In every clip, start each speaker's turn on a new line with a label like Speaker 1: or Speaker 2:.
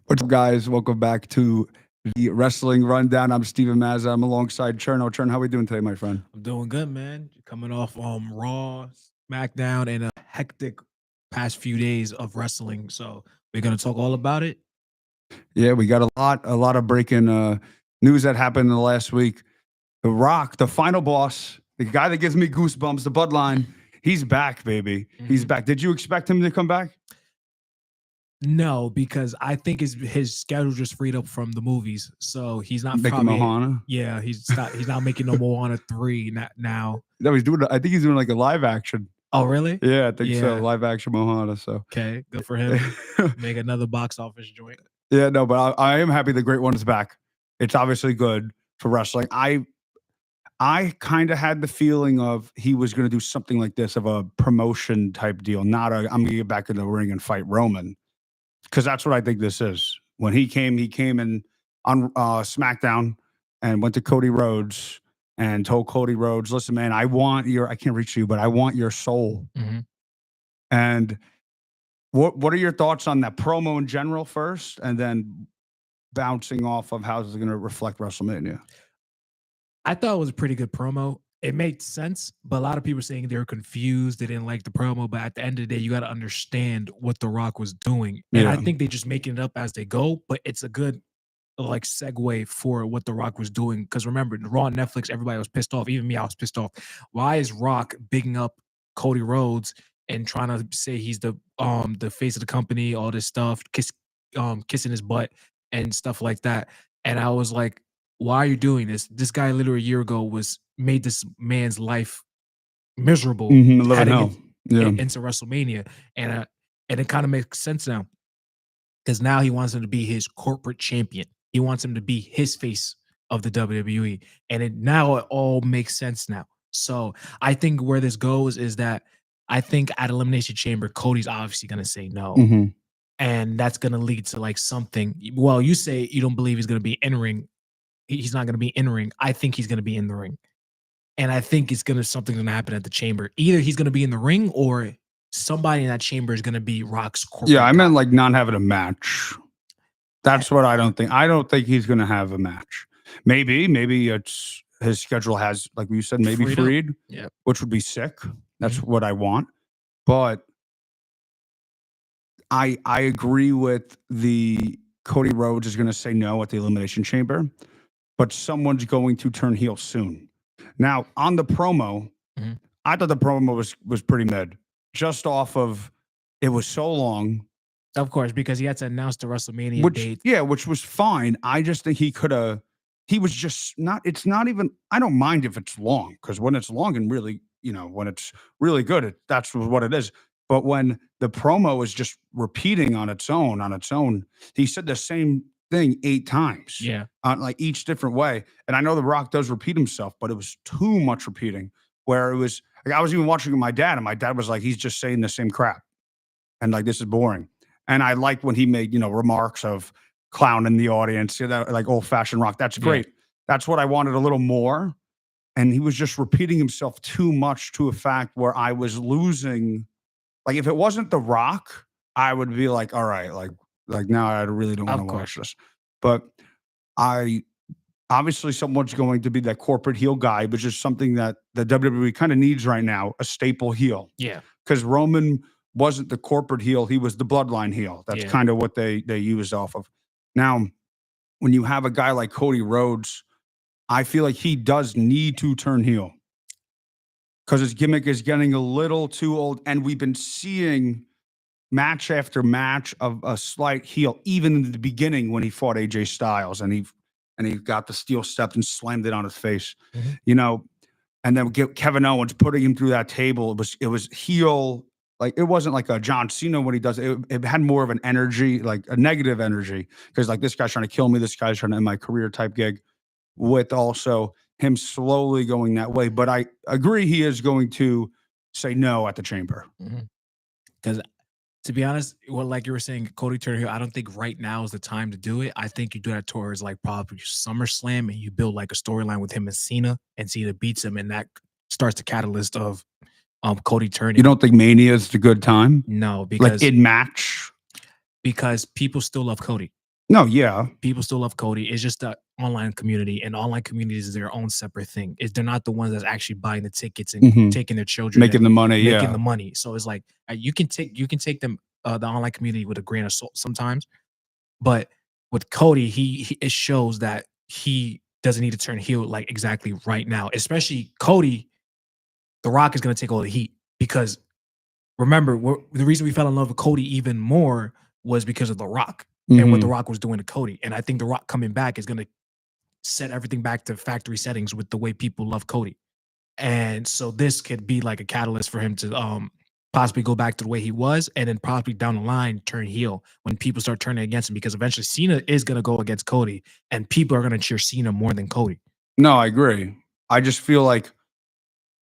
Speaker 1: What's up, guys? Welcome back to the Wrestling Rundown. I'm Steven Mazza. I'm alongside Cherno. Chern, how are we doing today, my friend?
Speaker 2: I'm doing good, man. Coming off Raw, SmackDown, and a hectic past few days of wrestling. So we're gonna talk all about it.
Speaker 1: Yeah, we got a lot of breaking news that happened in the last week. The Rock, the final boss, the guy that gives me goosebumps, the Bloodline, he's back, baby. He's
Speaker 2: Mhm.
Speaker 1: back. Did you expect him to come back?
Speaker 2: No, because I think his schedule just freed up from the movies, so he's not
Speaker 1: Mickey
Speaker 2: probably.
Speaker 1: Mohana.
Speaker 2: Yeah, he's not making no more on a three now.
Speaker 1: No, he's doing. I think he's doing like a live action.
Speaker 2: Oh, really?
Speaker 1: Yeah, I think so.
Speaker 2: Yeah.
Speaker 1: Live action Mohana. So.
Speaker 2: Okay, good for him. Make another box office joint.
Speaker 1: Yeah, no, but I am happy the Great One is back. It's obviously good for wrestling. I kind of had the feeling of he was going to do something like this, of a promotion type deal, not a I'm going to get back in the ring and fight Roman, because that's what I think this is. When he came in on SmackDown and went to Cody Rhodes and told Cody Rhodes, "Listen, man, I can't reach you, but I want your soul."
Speaker 2: Mhm.
Speaker 1: And what are your thoughts on that promo in general first, and then bouncing off of how this is going to reflect WrestleMania?
Speaker 2: I thought it was a pretty good promo. It made sense, but a lot of people were saying they were confused. They didn't like the promo. But at the end of the day, you got to understand what The Rock was doing. And I
Speaker 1: Yeah.
Speaker 2: think they just making it up as they go, but it's a good like segue for what The Rock was doing. Because remember, Raw on Netflix, everybody was pissed off. Even me, I was pissed off. Why is Rock bigging up Cody Rhodes and trying to say he's the face of the company, all this stuff, kissing his butt and stuff like that. And I was like, why are you doing this? This guy literally a year ago was made this man's life miserable
Speaker 1: Live in
Speaker 2: heading
Speaker 1: hell. Yeah.
Speaker 2: into WrestleMania. And it kind of makes sense now because now he wants him to be his corporate champion. He wants him to be his face of the WWE. And now it all makes sense now. So I think where this goes is that I think at Elimination Chamber, Cody's obviously going to say no.
Speaker 1: Mhm.
Speaker 2: And that's going to lead to like something. Well, you say you don't believe he's going to be entering. He's not going to be in ring. I think he's going to be in the ring. And I think it's going to something going to happen at the chamber. Either he's going to be in the ring or somebody in that chamber is going to be Rock's
Speaker 1: Yeah,
Speaker 2: corporate
Speaker 1: I
Speaker 2: guy.
Speaker 1: meant like not having a match. That's what I don't think. I don't think he's going to have a match. Maybe it's his schedule has, like you said, maybe
Speaker 2: Freed up.
Speaker 1: freed,
Speaker 2: Yeah.
Speaker 1: which would be sick. That's
Speaker 2: Mhm.
Speaker 1: what I want. But I agree with the Cody Rhodes is going to say no at the Elimination Chamber, but someone's going to turn heel soon. Now, on the promo,
Speaker 2: Mhm.
Speaker 1: I thought the promo was pretty mid, just off of it was so long.
Speaker 2: Of course, because he had to announce the WrestleMania date.
Speaker 1: Which was fine. I just think he could have. He was just not. It's not even. I don't mind if it's long, because when it's long and really, when it's really good, that's what it is. But when the promo is just repeating on its own, he said the same thing 8 times,
Speaker 2: Yeah.
Speaker 1: like each different way. And I know The Rock does repeat himself, but it was too much repeating. Where it was like I was even watching with my dad, and my dad was like, "He's just saying the same crap," and like this is boring. And I liked when he made, remarks of clowning the audience, like old fashioned Rock. That's
Speaker 2: Yeah.
Speaker 1: great. That's what I wanted a little more. And he was just repeating himself too much, to a fact where I was losing. Like if it wasn't The Rock, I would be like, all right, like now I really don't want to
Speaker 2: Of
Speaker 1: watch
Speaker 2: course.
Speaker 1: this. But I obviously someone's going to be that corporate heel guy, which is something that the WWE kind of needs right now, a staple heel,
Speaker 2: Yeah.
Speaker 1: because Roman wasn't the corporate heel; he was the bloodline heel. That's
Speaker 2: Yeah.
Speaker 1: kind of what they used off of. Now, when you have a guy like Cody Rhodes, I feel like he does need to turn heel because his gimmick is getting a little too old, and we've been seeing match after match of a slight heel, even in the beginning when he fought AJ Styles and he got the steel steps and slammed it on his face,
Speaker 2: Mhm.
Speaker 1: you know, and then Kevin Owens putting him through that table. It was heel. Like it wasn't like a John Cena when he does it. It had more of an energy, like a negative energy, because like this guy's trying to kill me, this guy's trying to end my career type gig. With also him slowly going that way, but I agree he is going to say no at the chamber.
Speaker 2: Because to be honest, well, like you were saying, Cody Turner Hill, I don't think right now is the time to do it. I think you do that towards like probably SummerSlam and you build like a storyline with him and Cena beats him, and that starts the catalyst of Cody
Speaker 1: You
Speaker 2: turning.
Speaker 1: don't think Mania is the good time?
Speaker 2: No,
Speaker 1: Like
Speaker 2: because
Speaker 1: in match?
Speaker 2: because people still love Cody.
Speaker 1: No, yeah.
Speaker 2: People still love Cody. It's just the online community, and online communities is their own separate thing. They're not the ones that's actually buying the tickets and
Speaker 1: Mhm.
Speaker 2: taking their children
Speaker 1: Making
Speaker 2: and
Speaker 1: the money,
Speaker 2: making
Speaker 1: yeah.
Speaker 2: the money. So it's like you can take them the online community with a grain of salt sometimes, but with Cody, he it shows that he doesn't need to turn heel like exactly right now. Especially Cody, The Rock is going to take all the heat because remember the reason we fell in love with Cody even more was because of The Rock and what The
Speaker 1: Mhm.
Speaker 2: Rock was doing to Cody. And I think The Rock coming back is going to set everything back to factory settings with the way people love Cody. And so this could be like a catalyst for him to possibly go back to the way he was, and then probably down the line turn heel when people start turning against him, because eventually Cena is going to go against Cody and people are going to cheer Cena more than Cody.
Speaker 1: No, I agree. I just feel like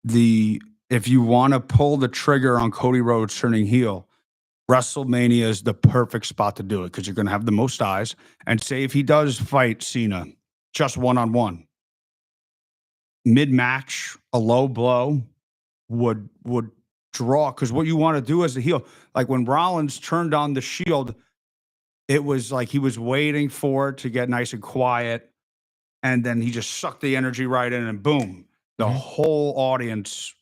Speaker 1: if you want to pull the trigger on Cody Rhodes turning heel, WrestleMania is the perfect spot to do it because you're going to have the most eyes. And say if he does fight Cena just one-on-one, mid-match, a low blow would draw, because what you want to do as a heel, like when Rollins turned on the Shield, it was like he was waiting for it to get nice and quiet, and then he just sucked the energy right in, and boom, the
Speaker 2: Mhm.
Speaker 1: whole audience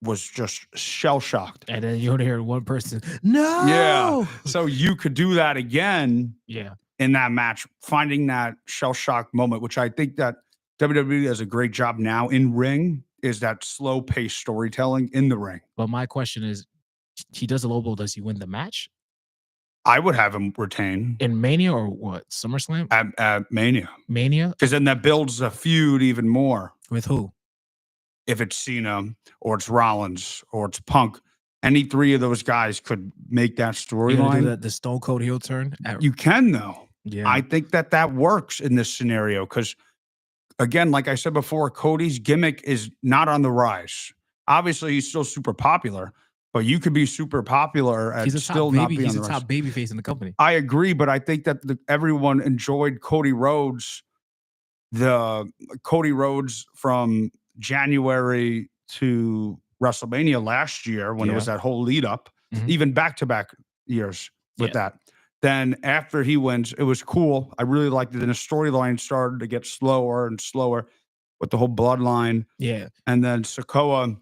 Speaker 1: was just shell-shocked.
Speaker 2: And then you only hear one person, no.
Speaker 1: Yeah. So you could do that again
Speaker 2: Yeah.
Speaker 1: in that match, finding that shell-shock moment, which I think that WWE does a great job now in ring, is that slow-paced storytelling in the ring.
Speaker 2: But my question is, he does a low blow. Does he win the match
Speaker 1: I would have him retain
Speaker 2: in Mania or what? SummerSlam?
Speaker 1: at Mania,
Speaker 2: Mania
Speaker 1: because then that builds the feud even more.
Speaker 2: with who?
Speaker 1: If it's Cena or it's Rollins or it's Punk, any three of those guys could make that
Speaker 2: You're gonna do
Speaker 1: storyline.
Speaker 2: the Stone Cold heel turn?
Speaker 1: You can, though.
Speaker 2: Yeah.
Speaker 1: I think that works in this scenario because, again, like I said before, Cody's gimmick is not on the rise. Obviously, he's still super popular, but you could be super popular and
Speaker 2: he's a
Speaker 1: still
Speaker 2: top
Speaker 1: not
Speaker 2: baby.
Speaker 1: be on
Speaker 2: He's
Speaker 1: the
Speaker 2: a
Speaker 1: rise.
Speaker 2: top baby face in the company.
Speaker 1: I agree, but I think that everyone enjoyed Cody Rhodes, the Cody Rhodes from January to WrestleMania last year when it was
Speaker 2: Yeah.
Speaker 1: that whole lead up,
Speaker 2: Mhm.
Speaker 1: even back-to-back years with
Speaker 2: Yeah.
Speaker 1: that. Then after he wins, it was cool. I really liked it. And the storyline started to get slower and slower with the whole bloodline.
Speaker 2: Yeah.
Speaker 1: And then Sokoa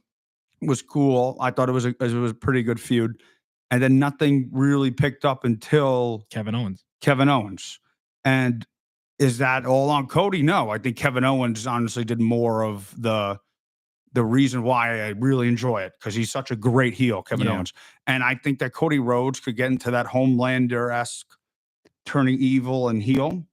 Speaker 1: was cool. I thought it was a pretty good feud. And then nothing really picked up until
Speaker 2: Kevin Owens.
Speaker 1: Kevin Owens. And is that all on Cody? No, I think Kevin Owens honestly did more of the reason why I really enjoy it, because he's such a great heel, Kevin
Speaker 2: Yeah.
Speaker 1: Owens. And I think that Cody Rhodes could get into that Homelander-esque turning evil and heel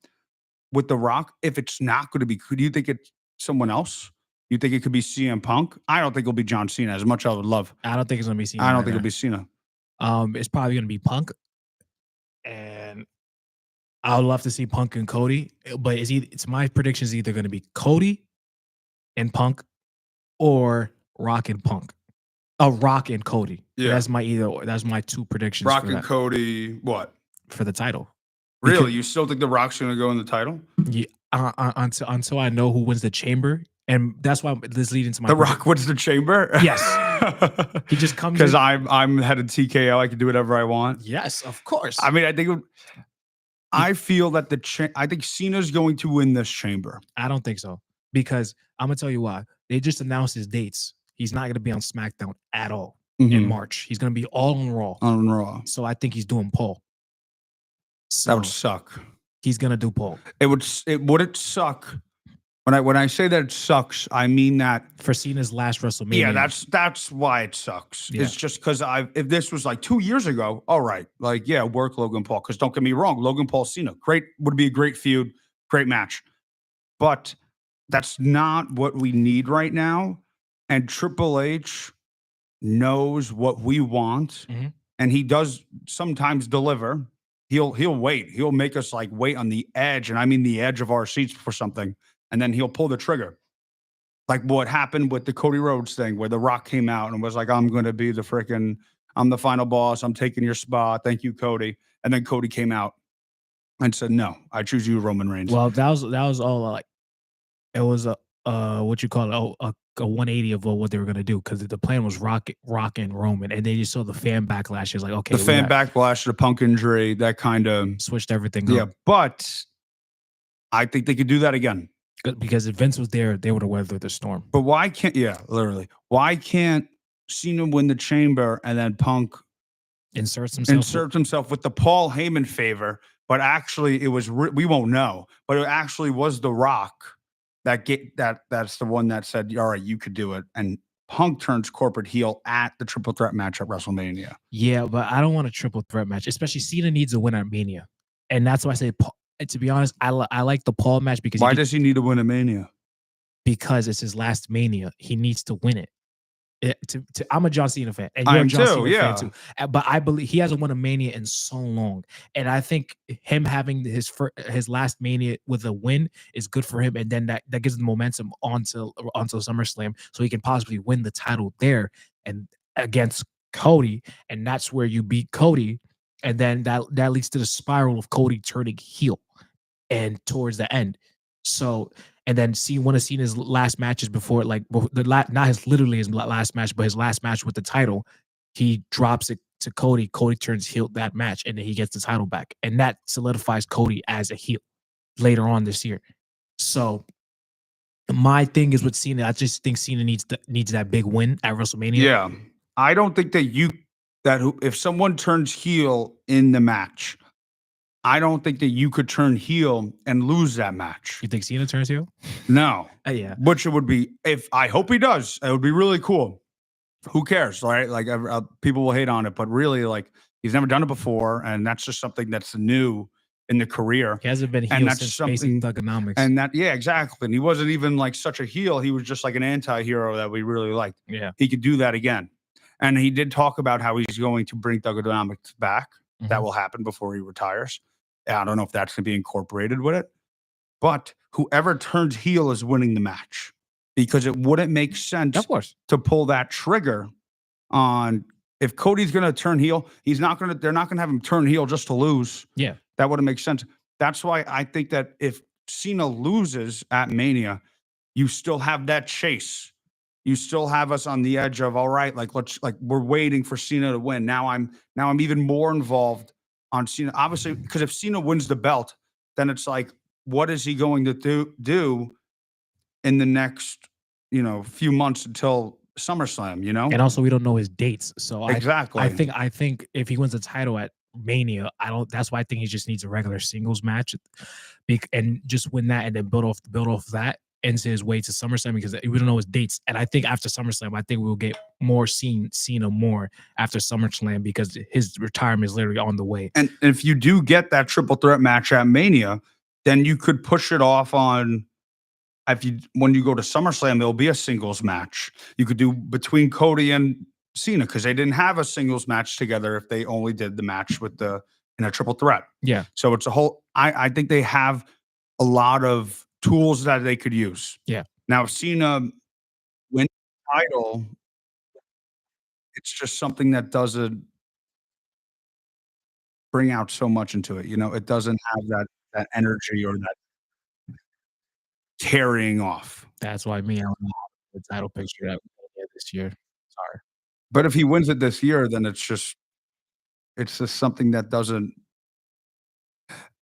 Speaker 1: with The Rock. If it's not going to be, could you think it's someone else? You think it could be CM Punk? I don't think it'll be John Cena, as much as I would love.
Speaker 2: I don't think it's gonna be Cena.
Speaker 1: I don't think it'll be Cena.
Speaker 2: It's probably gonna be Punk, and I would love to see Punk and Cody. But it's my prediction is either gonna be Cody and Punk, or Rock and Punk. Rock and Cody.
Speaker 1: Yeah.
Speaker 2: That's my two predictions.
Speaker 1: Rock
Speaker 2: for
Speaker 1: and
Speaker 2: that,
Speaker 1: Cody, what?
Speaker 2: for the title.
Speaker 1: Really? You still think The Rock's going to go in the title?
Speaker 2: Yeah, until I know who wins the chamber, and that's why this leads into my
Speaker 1: The Rock wins the chamber?
Speaker 2: Yes. He just comes
Speaker 1: Because
Speaker 2: in-
Speaker 1: I'm head of TKO. I can do whatever I want.
Speaker 2: Yes, of course.
Speaker 1: I mean, I feel that I think Cena's going to win this chamber.
Speaker 2: I don't think so, because I'm gonna tell you why. They just announced his dates. He's not gonna be on SmackDown at all in
Speaker 1: Mhm.
Speaker 2: March. He's gonna be all on Raw.
Speaker 1: On Raw.
Speaker 2: So I think he's doing Paul.
Speaker 1: That
Speaker 2: So
Speaker 1: would suck.
Speaker 2: he's gonna do Paul
Speaker 1: It wouldn't suck. When I say that it sucks, I mean that.
Speaker 2: for Cena's last WrestleMania.
Speaker 1: Yeah, that's why it sucks.
Speaker 2: Yeah.
Speaker 1: It's just because if this was like 2 years ago, all right, like, yeah, work Logan Paul. Because don't get me wrong, Logan Paul Cena, would be a great feud, great match. But that's not what we need right now. And Triple H knows what we want,
Speaker 2: Mhm.
Speaker 1: and he does sometimes deliver. He'll wait. He'll make us like wait on the edge, and I mean the edge of our seats for something, and then he'll pull the trigger. Like what happened with the Cody Rhodes thing, where The Rock came out and was like, I'm going to be I'm the final boss. I'm taking your spot. Thank you, Cody. And then Cody came out and said, no, I choose you, Roman Reigns.
Speaker 2: Well, that was all like, it was a what you call it, a a 180 of what they were gonna do because the plan was Rock and Roman, and they just saw the fan backlash. It's like, okay,
Speaker 1: The fan backlash, the Punk injury, that kind of
Speaker 2: switched everything
Speaker 1: yeah.
Speaker 2: up.
Speaker 1: But I think they could do that again.
Speaker 2: Because if Vince was there, they would have weathered the storm.
Speaker 1: But why can't? Yeah, literally. Why can't Cena win the Chamber and then Punk
Speaker 2: Inserts
Speaker 1: himself with the Paul Heyman favor? But actually, it was we won't know. But it actually was The Rock that's the one that said, "All right, you could do it." And Punk turns corporate heel at the triple threat match at WrestleMania.
Speaker 2: Yeah, but I don't want a triple threat match, especially Cena needs a win at Mania, and that's why I say. To be honest, I like the Paul match because
Speaker 1: why does he need to win a Mania?
Speaker 2: Because it's his last Mania. He needs to win it. I'm a John Cena fan, and
Speaker 1: I
Speaker 2: you're
Speaker 1: am
Speaker 2: a John
Speaker 1: too,
Speaker 2: Cena fan too. But I believe he hasn't won a Mania in so long, and I think him having his last Mania with a win is good for him, and then that gives him momentum onto SummerSlam, so he can possibly win the title there and against Cody, and that's where you beat Cody, and then that leads to the spiral of Cody turning heel, and towards the end, so. And then one of Cena's last matches before, like not his last match, but his last match with the title, he drops it to Cody. Cody turns heel that match, and then he gets the title back, and that solidifies Cody as a heel later on this year. So my thing is with Cena, I just think Cena needs that big win at WrestleMania.
Speaker 1: Yeah, I don't think that if someone turns heel in the match, I don't think that you could turn heel and lose that match.
Speaker 2: You think Cena turns heel?
Speaker 1: No.
Speaker 2: Yeah.
Speaker 1: Which it would be, I hope he does. It would be really cool. Who cares, right? Like people will hate on it, but really, like he's never done it before, and that's just something that's new in the career.
Speaker 2: He hasn't been heel since Basic Thugonomics.
Speaker 1: And exactly. And he wasn't even like such a heel. He was just like an anti-hero that we really liked.
Speaker 2: Yeah.
Speaker 1: He could do that again. And he did talk about how he's going to bring Thugonomics back. Mm-hmm. That will happen before he retires. I don't know if that's going to be incorporated with it, but whoever turns heel is winning the match because it wouldn't make sense,
Speaker 2: of course,
Speaker 1: to pull that trigger on if Cody's going to turn heel. They're not going to have him turn heel just to lose.
Speaker 2: Yeah,
Speaker 1: that wouldn't make sense. That's why I think that if Cena loses at Mania, you still have that chase. You still have us on the edge of all right, we're waiting for Cena to win. Now I'm even more involved on Cena, obviously, because if Cena wins the belt, then it's like, what is he going to do in the next, few months until SummerSlam,
Speaker 2: And also, we don't know his dates, so
Speaker 1: exactly.
Speaker 2: I think if he wins the title at Mania, that's why I think he just needs a regular singles match, and just win that, and then build off that into his way to SummerSlam because we don't know his dates. And I think after SummerSlam, I think we'll get more Cena more after SummerSlam because his retirement is literally on the way.
Speaker 1: And if you do get that triple threat match at Mania, then you could push it off on when you go to SummerSlam, there'll be a singles match. You could do between Cody and Cena because they didn't have a singles match together if they only did the match in a triple threat.
Speaker 2: Yeah.
Speaker 1: So it's a whole, I think they have a lot of tools that they could use.
Speaker 2: Yeah.
Speaker 1: Now, if Cena wins the title, it's just something that doesn't bring out so much into it. It doesn't have that energy or that carrying off.
Speaker 2: That's why I don't have the title picture that we get this year. Sorry.
Speaker 1: But if he wins it this year, then it's just something that doesn't.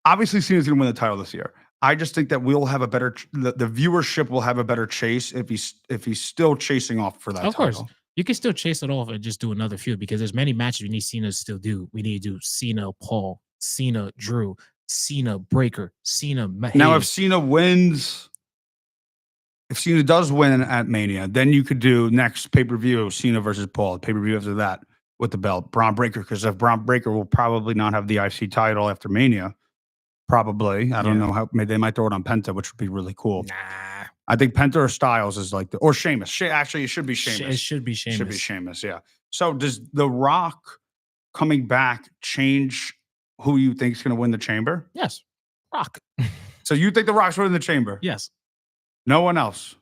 Speaker 1: Obviously, Cena's going to win the title this year. I just think that we'll have a better the viewership will have a better chase if he's still chasing off for that title.
Speaker 2: Of course. You can still chase it off and just do another feud because there's many matches we need Cena to still do. We need to do Cena Paul, Cena Drew, Cena Breaker, Cena Hayes.
Speaker 1: Now if Cena does win at Mania, then you could do next pay-per-view Cena versus Paul, pay-per-view after that with the belt, Braun Breaker, because if Braun Breaker will probably not have the IC title after Mania. Probably. I don't know how. Maybe they might throw it on Penta, which would be really cool.
Speaker 2: Nah.
Speaker 1: I think Penta or Styles is or Sheamus. Actually, it should be Sheamus.
Speaker 2: It should be Sheamus.
Speaker 1: Should be Sheamus, yeah. So does The Rock coming back change who you think is going to win the Chamber?
Speaker 2: Yes. Rock.
Speaker 1: So you think The Rock's winning the Chamber?
Speaker 2: Yes.
Speaker 1: No one else?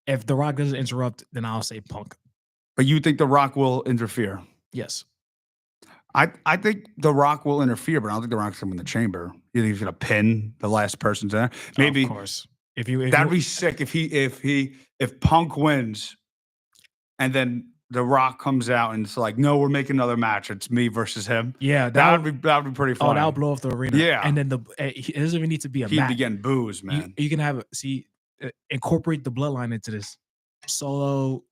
Speaker 2: If The Rock doesn't interrupt, then I'll say Punk.
Speaker 1: But you think The Rock will interfere?
Speaker 2: Yes.
Speaker 1: I think The Rock will interfere, but I don't think The Rock's going to win the Chamber. You think he's going to pin the last person there? Maybe.
Speaker 2: Of course. if
Speaker 1: That'd
Speaker 2: you
Speaker 1: be sick if Punk wins and then The Rock comes out and it's like, no, we're making another match. It's me versus him.
Speaker 2: yeah,
Speaker 1: That would be pretty
Speaker 2: oh, that'll
Speaker 1: funny.
Speaker 2: blow off the arena.
Speaker 1: Yeah.
Speaker 2: And then it doesn't even need to be a
Speaker 1: He'd be
Speaker 2: match.
Speaker 1: getting boos, man.
Speaker 2: You can have incorporate the bloodline into this. Solo,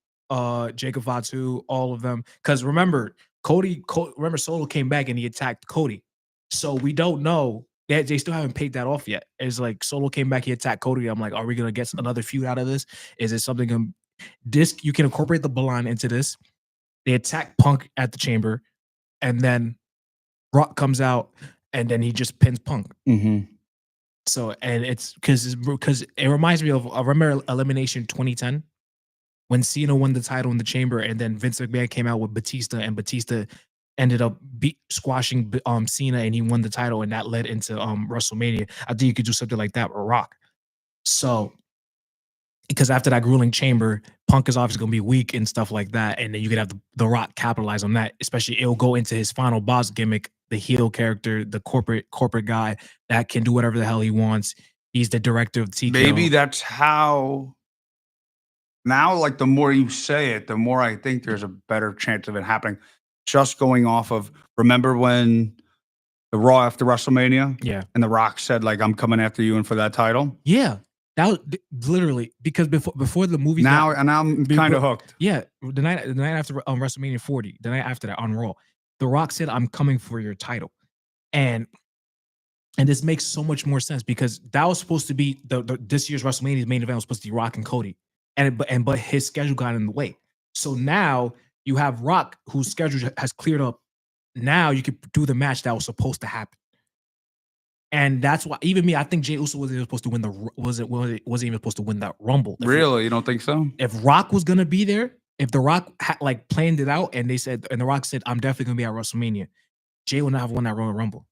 Speaker 2: Jacob Fatu, all of them. Because remember, remember Solo came back and he attacked Cody. So we don't know. They still haven't paid that off yet. It's like Solo came back, he attacked Cody. I'm like, are we gonna get another feud out of this? Is it something this you can incorporate the bloodline into this? They attack Punk at the chamber, and then Rock comes out, and then he just pins Punk.
Speaker 1: Mm-hmm.
Speaker 2: So, and it's because it reminds me of I remember Elimination 2010 when Cena won the title in the chamber, and then Vince McMahon came out with Batista, and Batista ended up squashing Cena, and he won the title, and that led into WrestleMania. I think you could do something like that with Rock. So, because after that grueling chamber, Punk is obviously going to be weak and stuff like that, and then you could have the Rock capitalize on that. Especially, it'll go into his final boss gimmick, the heel character, the corporate guy that can do whatever the hell he wants. He's the director of TKO.
Speaker 1: Maybe that's how. Now, like the more you say it, the more I think there's a better chance of it happening. Just going off of, remember when the Raw after WrestleMania?
Speaker 2: Yeah.
Speaker 1: And The Rock said, like, I'm coming after you and for that title?
Speaker 2: Yeah. That was literally because before the movie.
Speaker 1: Now, and I'm kind of hooked.
Speaker 2: Yeah. The night after WrestleMania 40, the night after that on Raw, The Rock said, I'm coming for your title. And this makes so much more sense because that was supposed to be this year's WrestleMania's main event was supposed to be Rock and Cody. But his schedule got in the way. So now you have Rock, whose schedule has cleared up. Now you could do the match that was supposed to happen, and that's why even me, I think Jey Uso wasn't even supposed to win wasn't even supposed to win that Rumble.
Speaker 1: Really, you don't think so?
Speaker 2: If Rock was gonna be there, if The Rock had like planned it out, and The Rock said, "I'm definitely gonna be at WrestleMania," Jey would not have won that Royal Rumble.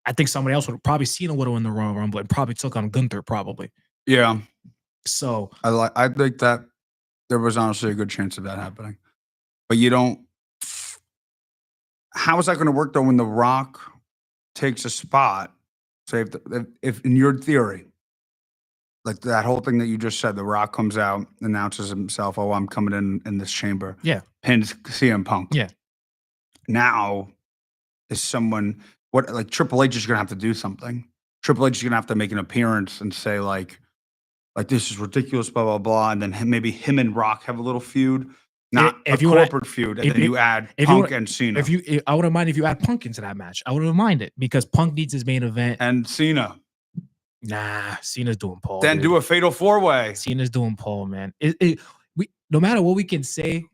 Speaker 2: I think somebody else would probably Cena would have won the Royal Rumble and probably took on Gunther, probably.
Speaker 1: Yeah.
Speaker 2: So
Speaker 1: I think that there was honestly a good chance of that happening, but you don't. How is that going to work though when The Rock takes a spot? Say if in your theory, like that whole thing that you just said, The Rock comes out, announces himself, "Oh, I'm coming in this chamber."
Speaker 2: Yeah,
Speaker 1: pins CM Punk.
Speaker 2: Yeah.
Speaker 1: Now is someone like Triple H is going to have to do something. Triple H is going to have to make an appearance and say like this is ridiculous, blah blah blah, and then maybe him and Rock have a little feud, not
Speaker 2: If
Speaker 1: a
Speaker 2: you wanna-
Speaker 1: corporate feud, and
Speaker 2: if
Speaker 1: then
Speaker 2: you-
Speaker 1: you add
Speaker 2: if you
Speaker 1: Punk
Speaker 2: wanna-
Speaker 1: and Cena
Speaker 2: I wouldn't mind if you add Punk into that match. I wouldn't mind it because Punk needs his main event.
Speaker 1: and Cena.
Speaker 2: Nah, Cena's doing Paul.
Speaker 1: Then
Speaker 2: dude.
Speaker 1: do a fatal 4-way.
Speaker 2: Cena's doing Paul, man. We no matter what we can say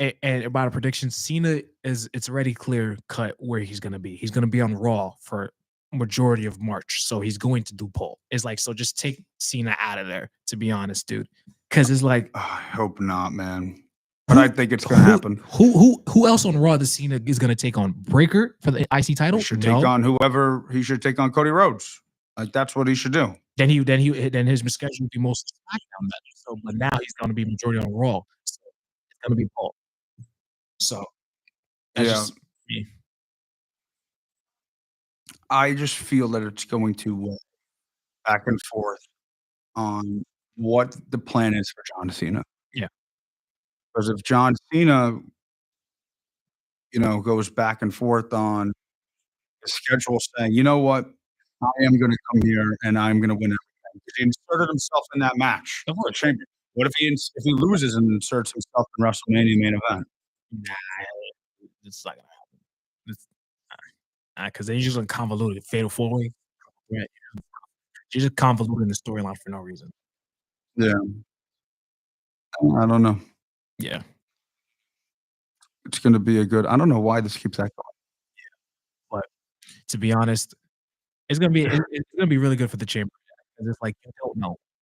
Speaker 2: and about a prediction, Cena it's already clear cut where he's gonna be. He's gonna be on Raw for majority of March, so he's going to do Paul. It's like, so just take Cena out of there, to be honest, dude. Because it's like,
Speaker 1: I hope not, man. But I think it's going to happen.
Speaker 2: Who else on Raw that Cena is going to take on? Breaker for the IC title?
Speaker 1: He should take on whoever. He should take on Cody Rhodes. Like that's what he should do.
Speaker 2: Then his schedule would be most SmackDown matches. So, but now he's going to be majority on Raw. So it's going to be Paul. So that's
Speaker 1: Yeah.
Speaker 2: just me.
Speaker 1: I just feel that it's going to back and forth on what the plan is for John Cena.
Speaker 2: Yeah.
Speaker 1: Because if John Cena, goes back and forth on the schedule saying, you know what, I am going to come here and I'm going to win everything. Because he inserted himself in that match.
Speaker 2: Of course.
Speaker 1: The champion. What if he loses and inserts himself in WrestleMania main event?
Speaker 2: Nah, it's not gonna happen. It's because they're just gonna convolute it. Fatal 4-way. Yeah, you're just convoluting the storyline for no reason.
Speaker 1: Yeah. I don't know.
Speaker 2: Yeah.
Speaker 1: It's going to be a good. I don't know why this keeps echoing.
Speaker 2: But to be honest, it's gonna be really good for the chamber. Because it's like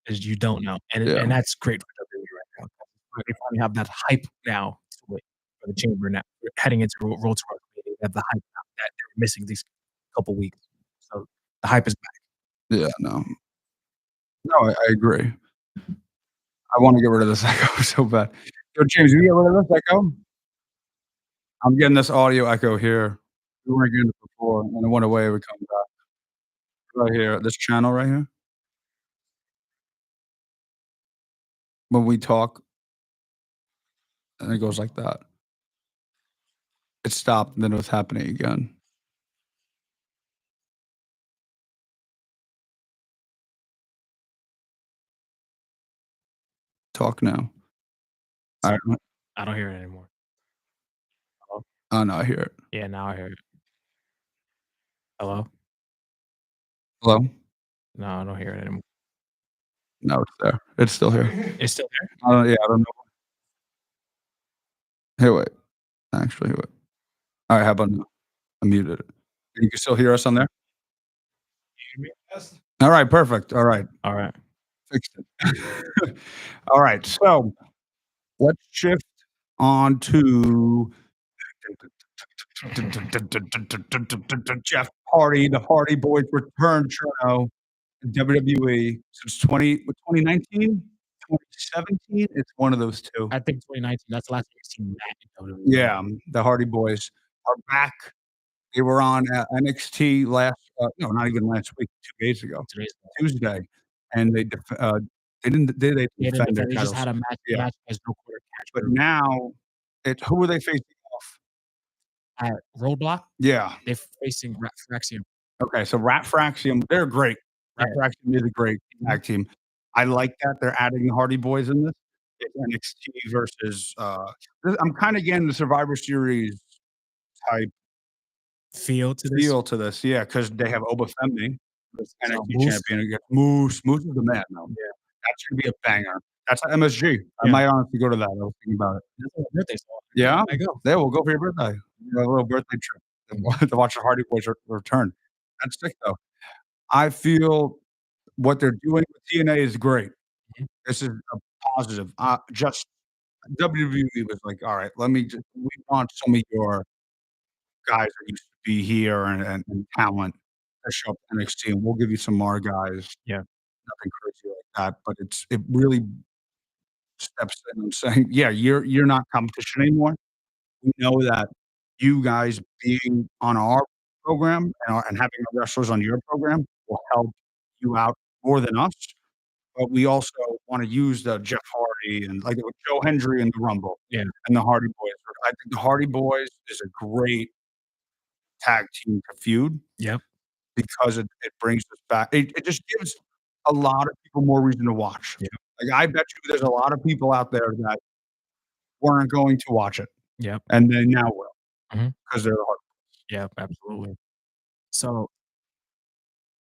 Speaker 2: you don't know, and
Speaker 1: Yeah.
Speaker 2: and that's great for WWE right now. They finally have that hype now to it for the chamber now. We're heading into Road to WrestleMania. They have the hype now that they're missing these couple weeks. So the hype is back.
Speaker 1: Yeah, no. No, I agree. I want to get rid of this echo so bad. Yo, James, you get rid of this echo? I'm getting this audio echo here. We weren't getting it before, and it went away. We come back. Right here, this channel right here. when we talk, and it goes like that. It stopped, and then it was happening again. Talk now. I don't
Speaker 2: I don't hear it anymore. Hello?
Speaker 1: oh, no, I hear it.
Speaker 2: Yeah, now I hear it. Hello?
Speaker 1: Hello?
Speaker 2: No, I don't hear it anymore.
Speaker 1: No, it's there. It's still here.
Speaker 2: It's still there?
Speaker 1: Yeah, I don't know. Here, wait. Actually, wait. Alright, how about now? I muted it. You can still hear us on there? Alright, perfect. Alright.
Speaker 2: All right.
Speaker 1: Fixed it. Alright, so let's shift on to Jeff Hardy. The Hardy Boys return show in WWE since 2019? 2017? It's one of those 2.
Speaker 2: I think 2019, that's the last time I've seen that in WWE.
Speaker 1: Yeah, the Hardy Boys are back. They were on, NXT last, no, not even last week, 2 days ago,
Speaker 2: Today's
Speaker 1: Tuesday, and they didn't
Speaker 2: they
Speaker 1: defend their
Speaker 2: they just
Speaker 1: titles.
Speaker 2: had a match
Speaker 1: Yeah.
Speaker 2: as no quarter catch.
Speaker 1: But now who are they facing off?
Speaker 2: At Roadblock,
Speaker 1: Yeah.
Speaker 2: they're facing Fraxium.
Speaker 1: Okay, so Rat Fraxium, they're great. Rat
Speaker 2: Yeah.
Speaker 1: Fraxium is a great tag team. I like that they're adding the Hardy Boys in this. It's NXT versus, I'm kinda getting the Survivor Series type
Speaker 2: Feel to this.
Speaker 1: feel to this, yeah, 'cause they have Obafemi, who's NXT
Speaker 2: Moose.
Speaker 1: champion against Moose. Moose is the man, though.
Speaker 2: Yeah.
Speaker 1: That's gonna be a banger. That's at MSG. I
Speaker 2: Yeah.
Speaker 1: might honestly go to that. I was thinking about it.
Speaker 2: That's my birthday song.
Speaker 1: Yeah?
Speaker 2: I go.
Speaker 1: Yeah, we'll go for your birthday. A little birthday trip to watch the Hardy Boys return. That's sick, though. I feel what they're doing with TNA is great.
Speaker 2: Mhm.
Speaker 1: This is a positive. Just WWE was like, "All right, we want some of your guys that used to be here and talent to show up at NXT, and we'll give you some more guys."
Speaker 2: Yeah.
Speaker 1: Nothing crazy like that, but it really steps in and saying, "Yeah, you're not competition anymore. We know that you guys being on our program and having our wrestlers on your program will help you out more than us, but we also wanna use the Jeff Hardy and like with Joe Hendry in the Rumble
Speaker 2: Yeah.
Speaker 1: and the Hardy Boys. I think the Hardy Boys is a great tag team to feud
Speaker 2: Yep.
Speaker 1: because it brings us back. It just gives a lot of people more reason to watch.
Speaker 2: Yeah.
Speaker 1: Like, I bet you there's a lot of people out there that weren't going to watch it,
Speaker 2: Yep.
Speaker 1: and they now will
Speaker 2: Mhm.
Speaker 1: 'cause they're the Hardy.
Speaker 2: Yeah, absolutely. So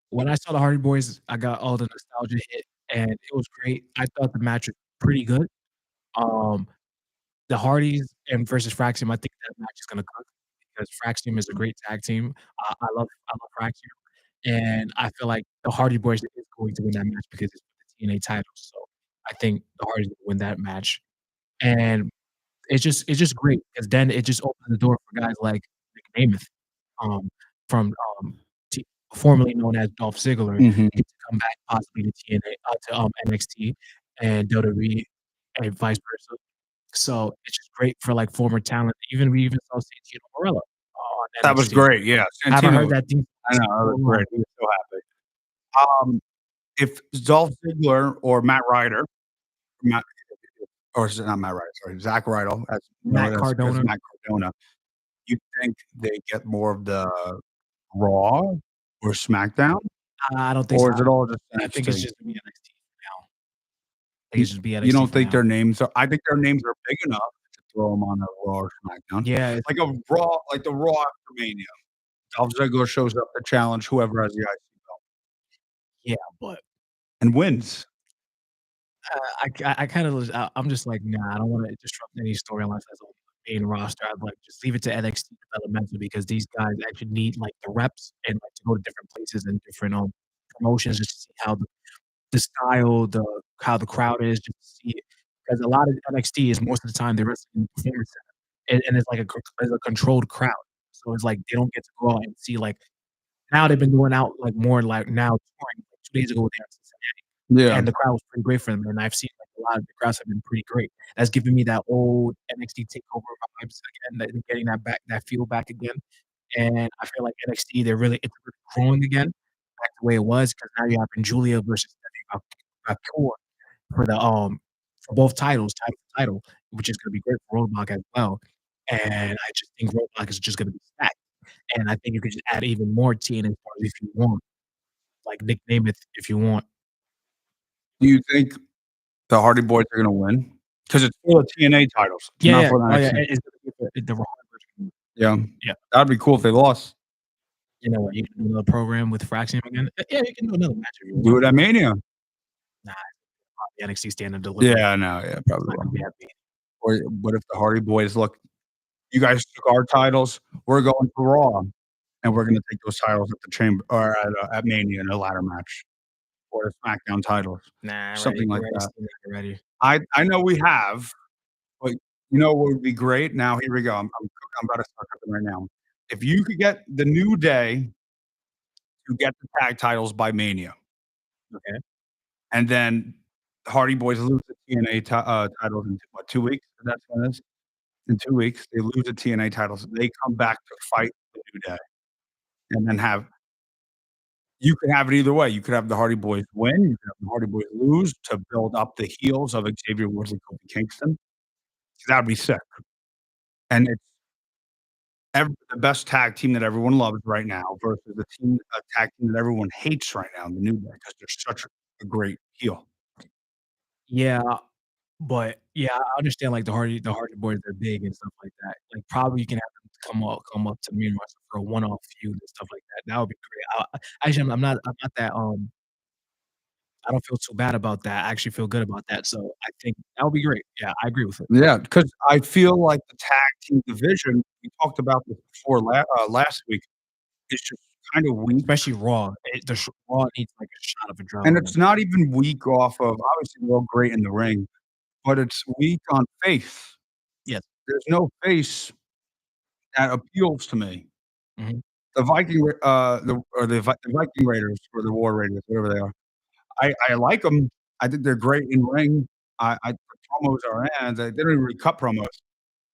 Speaker 2: when I saw the Hardy Boys, I got all the nostalgia hit, and it was great. I thought the match was pretty good. Um, the Hardys and versus Fraxium, I think that match is gonna cook because Fraxium is a great tag team. I love Fraxium, and I feel like the Hardy Boys is going to win that match because it's for the TNA title. So I think the Hardys will win that match, and it's just great because then it just opens the door for guys like Nick Nemeth, um, from T formerly known as Dolph Ziggler,
Speaker 1: Mhm.
Speaker 2: get to come back possibly to TNA to NXT and WWE and vice versa. So it's just great for like former talent. We even saw Santino Marella on
Speaker 1: That was
Speaker 2: NXT.
Speaker 1: great, yeah.
Speaker 2: Haven't heard
Speaker 1: Santino,
Speaker 2: that theme
Speaker 1: I know, that was great. He was so happy. If Dolph Ziggler or Matt Ryder, Matt or is it not Matt Ryder, sorry, Zack Ryder as
Speaker 2: Matt
Speaker 1: known as
Speaker 2: Cardona.
Speaker 1: Matt Cardona, you think they get more of the Raw or SmackDown,
Speaker 2: I don't think
Speaker 1: or
Speaker 2: so.
Speaker 1: is it all just
Speaker 2: I think it's
Speaker 1: NXT?
Speaker 2: just gonna be NXT now. I think it's just be NXT
Speaker 1: You don't
Speaker 2: for
Speaker 1: think
Speaker 2: now.
Speaker 1: their names are I think their names are big enough to throw them on a Raw or SmackDown.
Speaker 2: Yeah,
Speaker 1: Like a Raw, like the Raw after Mania. Dolph Ziggler shows up to challenge whoever has the IC belt
Speaker 2: yeah, but
Speaker 1: and wins.
Speaker 2: I kind of I'm just like, nah, I don't want to disrupt any storylines that's on the main roster. I'd like just leave it to NXT developmental because these guys actually need like the reps and like to go to different places and different promotions just to see how the style, how the crowd is, just to see it. Because a lot of NXT is most of the time they're wrestling in the performance center, and it's like it's a controlled crowd. So it's like they don't get to go out and see like now they've been going out like more like now touring. Like 2 days ago they were in Cincinnati
Speaker 1: Yeah.
Speaker 2: and the crowd was pretty great for them, and I've seen, like, a lot of the crowds have been pretty great. That's giving me that old NXT takeover vibes again, getting that feel back again, and I feel like NXT, it's really growing again back the way it was because now you have Julia versus Stephanie Vaquer for the, for both titles, title for title, which is gonna be great for Roadblock as well. And I just think Roadblock is just gonna be stacked. And I think you could just add even more TNA stars if you want, like Nick Nemeth if you want.
Speaker 1: Do you think the Hardy Boys are gonna win? Because it's for the TNA titles. It's
Speaker 2: Yeah,
Speaker 1: not
Speaker 2: yeah.
Speaker 1: for the
Speaker 2: Oh, yeah,
Speaker 1: NXT.
Speaker 2: it's gonna be the Raw version.
Speaker 1: Yeah.
Speaker 2: Yeah.
Speaker 1: That'd be cool if they lost.
Speaker 2: You know what? You can do another program with Fraxium again. Yeah, you can do another match if you
Speaker 1: Do
Speaker 2: want.
Speaker 1: it at Mania.
Speaker 2: Nah, the NXT standard delivery.
Speaker 1: Yeah, no, yeah,
Speaker 2: It's
Speaker 1: probably
Speaker 2: not gonna
Speaker 1: will.
Speaker 2: be happy.
Speaker 1: Or what if the Hardy Boys look, you guys took our titles, we're going to Raw, and we're gonna take those titles at the chamber or at Mania in a ladder match, or the SmackDown titles,
Speaker 2: Nah,
Speaker 1: something like
Speaker 2: already
Speaker 1: that.
Speaker 2: seen that already.
Speaker 1: I know we have, but you know what would be great? Now here we go. I'm about to start cooking right now. If you could get the New Day to get the tag titles by Mania,
Speaker 2: Okay.
Speaker 1: and then Hardy Boys lose the TNA titles in what, 2 weeks? That's when it is? In 2 weeks, they lose the TNA titles. They come back to fight the New Day, and then have, you could have it either way. You could have the Hardy Boys win, you could have the Hardy Boys lose to build up the heels of Xavier Woods and Kofi Kingston. That'd be sick. And it's the best tag team that everyone loves right now versus the tag team that everyone hates right now, the New Day, because they're such a great heel.
Speaker 2: Yeah, but yeah, I understand like the Hardy Boys are big and stuff like that. Like probably you can have them come up to me and wrestle for a one-off feud and stuff like that. That would be great. Actually, I'm not that I don't feel too bad about that. I actually feel good about that. So I think that would be great. Yeah, I agree with it.
Speaker 1: Yeah, because I feel like the tag team division, we talked about this before last week, is just kind of weak.
Speaker 2: Especially Raw. Raw needs like a shot of
Speaker 1: And
Speaker 2: adrenaline.
Speaker 1: it's not even weak off of, obviously, they're all great in the ring, but it's weak on face.
Speaker 2: Yes.
Speaker 1: There's no face that appeals to me.
Speaker 2: Mhm.
Speaker 1: The the Viking Raiders or the War Raiders, whatever they are. I like them. I think they're great in ring. The promos are, they don't even really cut promos,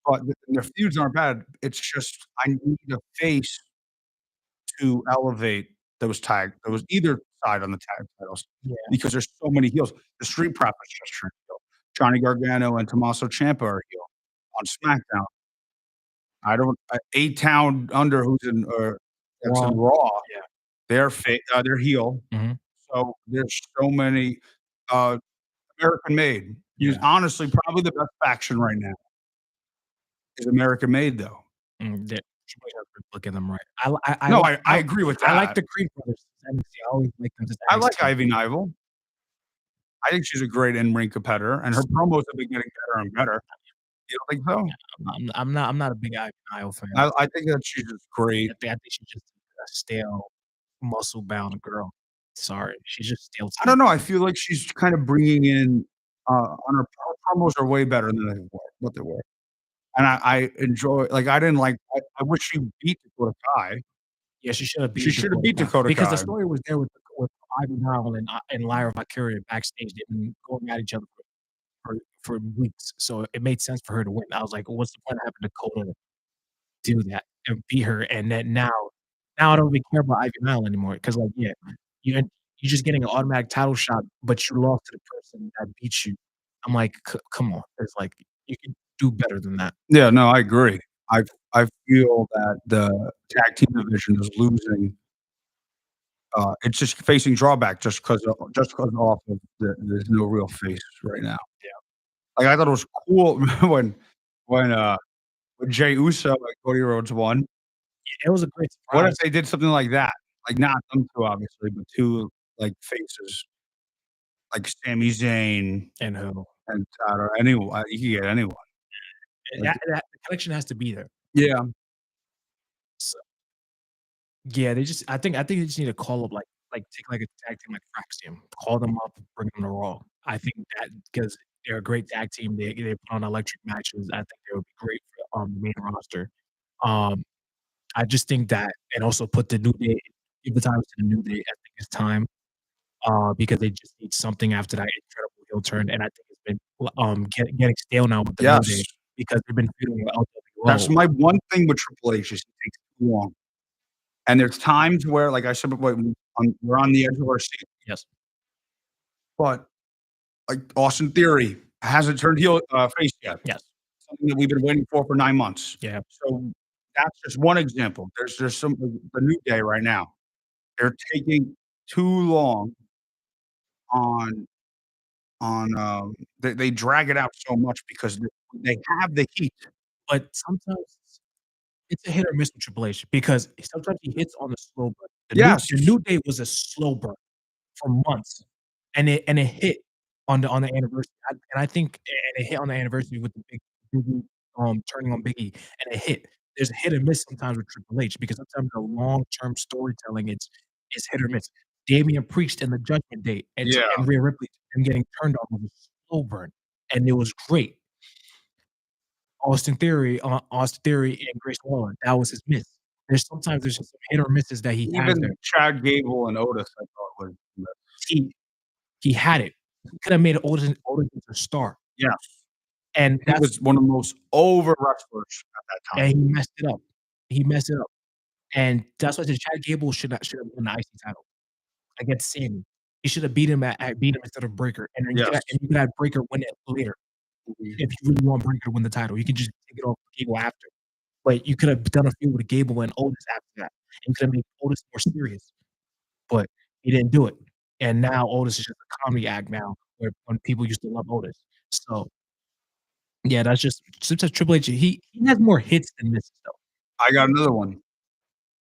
Speaker 1: but their feuds aren't bad. It's just I need a face to elevate those either side on the tag titles,
Speaker 2: Yeah.
Speaker 1: because there's so many heels. The Street Profits just turned heel. Johnny Gargano and Tommaso Ciampa are heel on SmackDown. I don't A-Town Under, who's in that's in
Speaker 2: Raw.
Speaker 1: Raw,
Speaker 2: Yeah.
Speaker 1: they're heel.
Speaker 2: Mhm.
Speaker 1: So there's so many, uh, American Made is
Speaker 2: Yeah.
Speaker 1: honestly probably the best faction right now, is American Made, though.
Speaker 2: That Triple H has to look at them right. I
Speaker 1: No,
Speaker 2: like
Speaker 1: I agree with
Speaker 2: I like
Speaker 1: that.
Speaker 2: the Creed brothers since NXT. I always like them since
Speaker 1: I like
Speaker 2: NXT.
Speaker 1: Ivy Nigel. I think she's a great in-ring competitor, and her promos have been getting better and better. You don't think so?
Speaker 2: I'm not a big Ivy Nile fan.
Speaker 1: I think that she's just great.
Speaker 2: I think she's just a stale, muscle-bound girl. Sorry, she's just stale to
Speaker 1: I
Speaker 2: me.
Speaker 1: don't know, I feel like she's kind of bringing in, on her promos are way better than what they were. And I enjoy, like, I wish she beat Dakota Kai.
Speaker 2: Yeah, she should have
Speaker 1: She should have beat Dakota
Speaker 2: because the
Speaker 1: Kai.
Speaker 2: story was there with Ivy Nile and Lyra Valkyria backstage. They've been going at each other for weeks, so it made sense for her to win. I was like, "What's the point of having Dakota do that and beat her?" And then now I don't even care about Ivy Nile anymore because, like, yeah, you're just getting an automatic title shot, but you lost to the person that beat you. I'm like, come on." It's like, you can do better than that.
Speaker 1: Yeah, no, I agree. I feel that the tag team division is losing, it's just facing drawback just 'cause off of there's no real face right now.
Speaker 2: Yeah.
Speaker 1: Like, I thought it was cool when, when Jey Uso and Cody Rhodes won.
Speaker 2: It was a great
Speaker 1: What if
Speaker 2: surprise.
Speaker 1: they did something like that? Like, not them 2, obviously, but 2, like, faces, like Sami Zayn
Speaker 2: And who?
Speaker 1: and or anyone, you could get anyone. Like,
Speaker 2: That the connection has to be there.
Speaker 1: yeah.
Speaker 2: So, yeah, I think they just need to call up, like, take, like, a tag team like Fraxium, call them up, bring them to Raw. I think that because they're a great tag team, they put on electric matches. I think they would be great for, the main roster. Um, I just think that and also put the New Day give the times to the New Day. I think it's time, because they just need something after that incredible heel turn, and I think it's been, getting stale now with the New Day
Speaker 1: Yes.
Speaker 2: because they've been feuding with
Speaker 1: That's
Speaker 2: LWO.
Speaker 1: my one thing with Triple H is he takes too long. And there's times where, like I said before, we're on the edge of our seat.
Speaker 2: Yes.
Speaker 1: But, like, Austin Theory, hasn't turned face yet.
Speaker 2: Yes.
Speaker 1: Something that we've been waiting for 9 months.
Speaker 2: Yeah.
Speaker 1: So that's just one example. There's some the New Day right now. They're taking too long on they drag it out so much because they have the heat.
Speaker 2: But sometimes it's a hit or miss with Triple H because sometimes he hits on the slow burn.
Speaker 1: Yes.
Speaker 2: The New Day was a slow burn for months, and it hit on the anniversary. I think and it hit on the anniversary with the Biggie, turning on Biggie, and it hit. There's a hit and miss sometimes with Triple H because sometimes the long-term storytelling is hit or miss. Damian Priest and the Judgment Day
Speaker 1: Yeah.
Speaker 2: and Rhea Ripley and getting turned on was a slow burn, and it was great. Austin Theory and Grace Waller, that was his miss. There's just some hit or misses that he has there.
Speaker 1: Even Chad Gable and Otis, I thought was
Speaker 2: He had it. He could have made Otis into a star,
Speaker 1: yes.
Speaker 2: and
Speaker 1: He was one of the most over wrestlers at that time.
Speaker 2: and he messed it up. He messed it up, and that's why I said Chad Gable should have won the IC title against Sammy. He should have beat him instead of Breaker, and then
Speaker 1: Yes.
Speaker 2: you could have Breaker win it later. If you really want Breaker to win the title, you can just take it off Gable after. But you could have done a feud with Gable and Otis after that, and you could have made Otis more serious. But he didn't do it, and now Otis is just a comedy act now, where when people used to love Otis. So yeah, that's just sometimes Triple H. He has more hits than misses though.
Speaker 1: I got another one,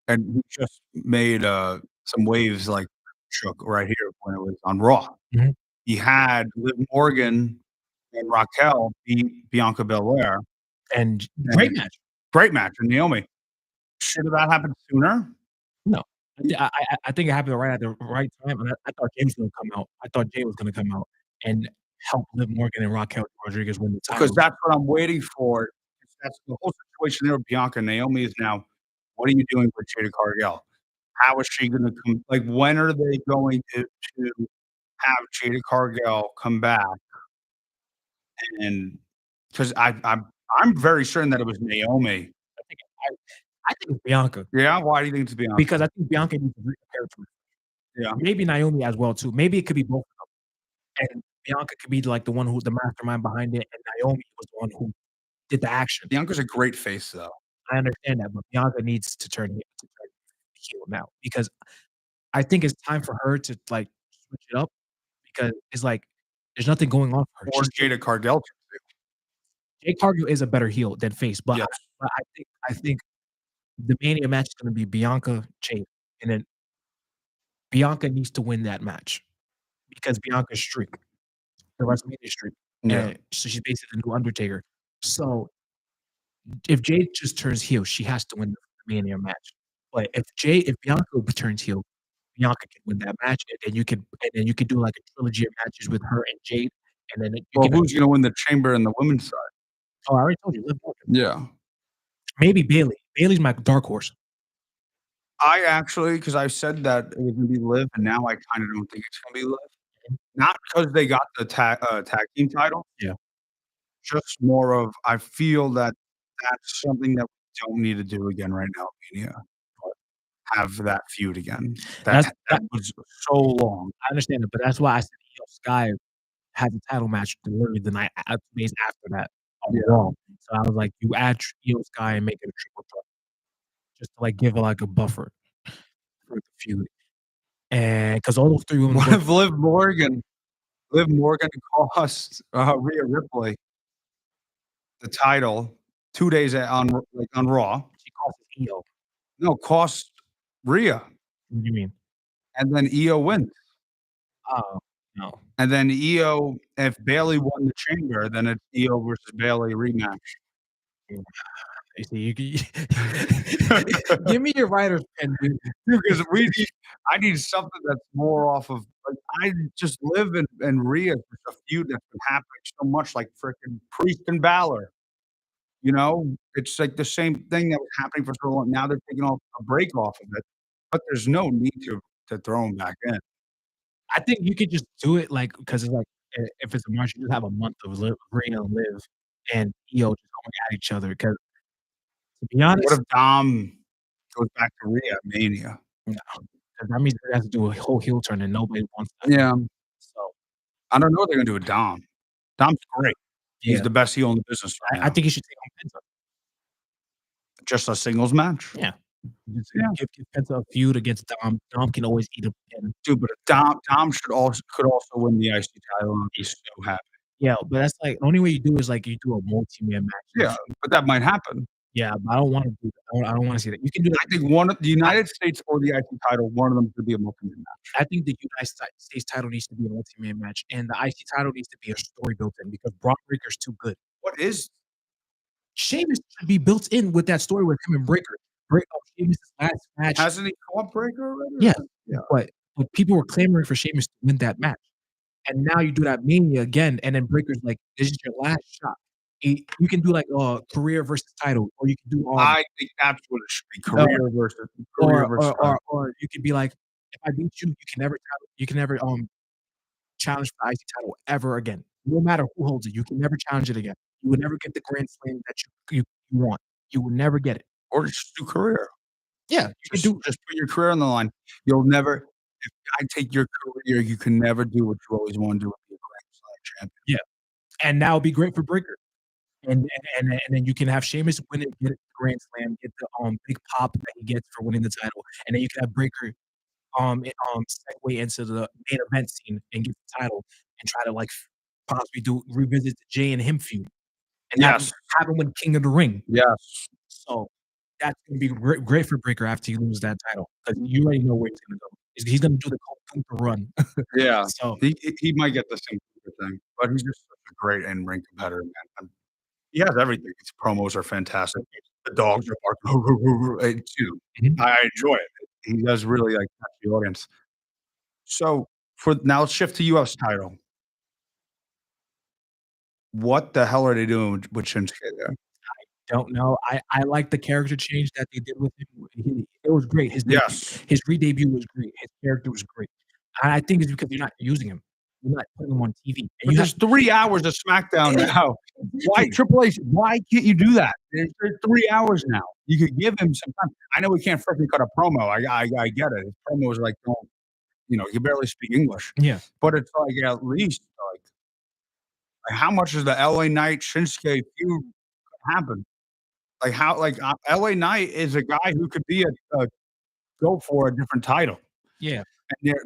Speaker 1: and he just made some waves like shook right here when it was on Raw.
Speaker 2: Mhm.
Speaker 1: He had Liv Morgan and Raquel beat Bianca Belair.
Speaker 2: And great match.
Speaker 1: Great match, and Naomi. Should have that happened sooner?
Speaker 2: No, I think it happened right at the right time, and I thought Jay was gonna come out. I thought Jay was gonna come out and help Liv Morgan and Raquel Rodriguez win the title.
Speaker 1: Because that's what I'm waiting for. That's the whole situation there with Bianca. Naomi is now, what are you doing with Jada Cargill? How is she gonna come like, when are they going to have Jada Cargill come back? And 'cause I'm very certain that it was Naomi.
Speaker 2: I think I think it's Bianca
Speaker 1: Yeah? Why do you think it's Bianca?
Speaker 2: because I think Bianca needs to read the territory.
Speaker 1: Yeah.
Speaker 2: Maybe Naomi as well too. Maybe it could be both of them, and Bianca could be like the one who's the mastermind behind it, and Naomi was the one who did the action.
Speaker 1: Bianca's a great face, though.
Speaker 2: I understand that, but Bianca needs to turn heel now because I think it's time for her to like switch it up because it's like there's nothing going on for her.
Speaker 1: Or Jada Cargill.
Speaker 2: Jade Cargill is a better heel than face, but
Speaker 1: Yes.
Speaker 2: I think the Mania match is gonna be Bianca Jade, and then Bianca needs to win that match because Bianca's streak, the WrestleMania streak,
Speaker 1: Yeah.
Speaker 2: and so she's basically the new Undertaker. So if Jade just turns heel, she has to win the Mania match. But if Bianca turns heel, Bianca can win that match, and then you could do like a trilogy of matches with her and Jade, and then you
Speaker 1: Well,
Speaker 2: can.
Speaker 1: who's gonna win the chamber in the women's side?
Speaker 2: Oh, I already told you, Liv Morgan.
Speaker 1: Yeah.
Speaker 2: Maybe Bayley. Bayley's my dark horse.
Speaker 1: I actually, 'cause I said that it was gonna be Liv, and now I kinda don't think it's gonna be Liv. Not 'cause they got the tag team title.
Speaker 2: Yeah.
Speaker 1: Just more of, I feel that that's something that we don't need to do again right now at Mania. Have that feud again.
Speaker 2: That's
Speaker 1: That was so long.
Speaker 2: I understand it, but that's why I said Io Sky has a title match literally the night 2 days after that on
Speaker 1: Yeah.
Speaker 2: Raw. So I was like, you add Io Sky and make it a triple threat just to like give her like a buffer for the feud. And 'cause all those 3 women
Speaker 1: What if Liv Morgan cost Rhea Ripley the title 2 days on Raw?
Speaker 2: she calls it Io.
Speaker 1: No, cost Rhea,
Speaker 2: What do you mean?
Speaker 1: and then Io wins.
Speaker 2: Oh, no.
Speaker 1: And then Io, if Bayley won the chamber, then it's Io versus Bayley rematch.
Speaker 2: You see, you give me your writer's pen, dude.
Speaker 1: Because I need something that's more off of, like, I just live in Rhea, it's a feud that's been happening so much, like frickin' Priest and Balor. You know? It's like the same thing that was happening for so long. Now they're taking off a break off of it, but there's no need to throw them back in.
Speaker 2: I think you could just do it like because it's like if it's a match, you just have a month of Rhea and Liv and Io just going at each other. Because to be honest,
Speaker 1: What if Dom goes back to Rhea at Mania?
Speaker 2: no, 'cause that means they have to do a whole heel turn and nobody wants that.
Speaker 1: Yeah.
Speaker 2: So
Speaker 1: I don't know what they're gonna do with Dom. Dom's great. He's
Speaker 2: Yeah.
Speaker 1: the best heel in the business right
Speaker 2: I
Speaker 1: now.
Speaker 2: think he should take on Penta.
Speaker 1: Just a singles match?
Speaker 2: Yeah. Just
Speaker 1: Yeah.
Speaker 2: give Penta a feud against Dom. Dom can always eat a pin.
Speaker 1: Dude, but Dom could also win the IC title, and I'd be so happy.
Speaker 2: Yeah, but that's like the only way you do is like you do a multi-man match.
Speaker 1: Yeah, but that might happen.
Speaker 2: Yeah, but I don't wanna do that. I don't wanna see that. You can do that.
Speaker 1: I think one of the United States or the IC title, one of them could be a multi-man match.
Speaker 2: I think the United States title needs to be a multi-man match, and the IC title needs to be a story built in because Braun Breaker's too good.
Speaker 1: What is
Speaker 2: Sheamus should be built in with that story with him and Breaker. Sheamus' last match.
Speaker 1: hasn't he fought Breaker already?
Speaker 2: Yeah,
Speaker 1: Yeah.
Speaker 2: but people were clamoring for Sheamus to win that match, and now you do that Mania again, and then Breaker's like, "This is your last shot." You can do like career versus title, or you can do
Speaker 1: I think that's what it should be, career versus title.
Speaker 2: or you could be like, "If I beat you, you can never challenge for the IC title ever again. No matter who holds it, you can never challenge it again. You would never get the grand slam that you want. You will never get it."
Speaker 1: Or just do career.
Speaker 2: Yeah, you can do
Speaker 1: Just put your career on the line. You'll never if I take your career, you can never do what you always wanna do, be a Grand Slam champion.
Speaker 2: and now it'd be great for Breaker. And then you can have Sheamus win it, get the grand slam, get the big pop that he gets for winning the title, and then you can have Breaker segue into the main event scene and get the title and try to like possibly revisit the Jay and him feud and
Speaker 1: Yes.
Speaker 2: have him win King of the Ring.
Speaker 1: Yes.
Speaker 2: So that's gonna be great for Breaker after you lose that title because you already know where he's gonna go. He's gonna do the Cole Cooper run.
Speaker 1: Yeah.
Speaker 2: So
Speaker 1: He might get the same thing, but he's just such a great in-ring competitor, man. He has everything. His promos are fantastic. The dogs are barking. It's,
Speaker 2: Mhm.
Speaker 1: I enjoy it. He does really, like, catch the audience. So, now let's shift to US title. What the hell are they doing with Shinsuke there?
Speaker 2: don't know. I like the character change that they did with him. It was great.
Speaker 1: Yes.
Speaker 2: His re-debut was great. His character was great. And I think it's because you're not using him. You're not putting him on TV. And
Speaker 1: But
Speaker 2: you
Speaker 1: there's 3 hours of SmackDown now. Why Triple H, why can't you do that? There's 3 hours now. You could give him some time. I know he can't freaking cut a promo. I get it. His promos like don't he can barely speak English.
Speaker 2: Yeah.
Speaker 1: But it's like at least like how much is the LA Knight Shinsuke feud happen? Like how LA Knight is a guy who could be a go for a different title.
Speaker 2: Yeah.
Speaker 1: And there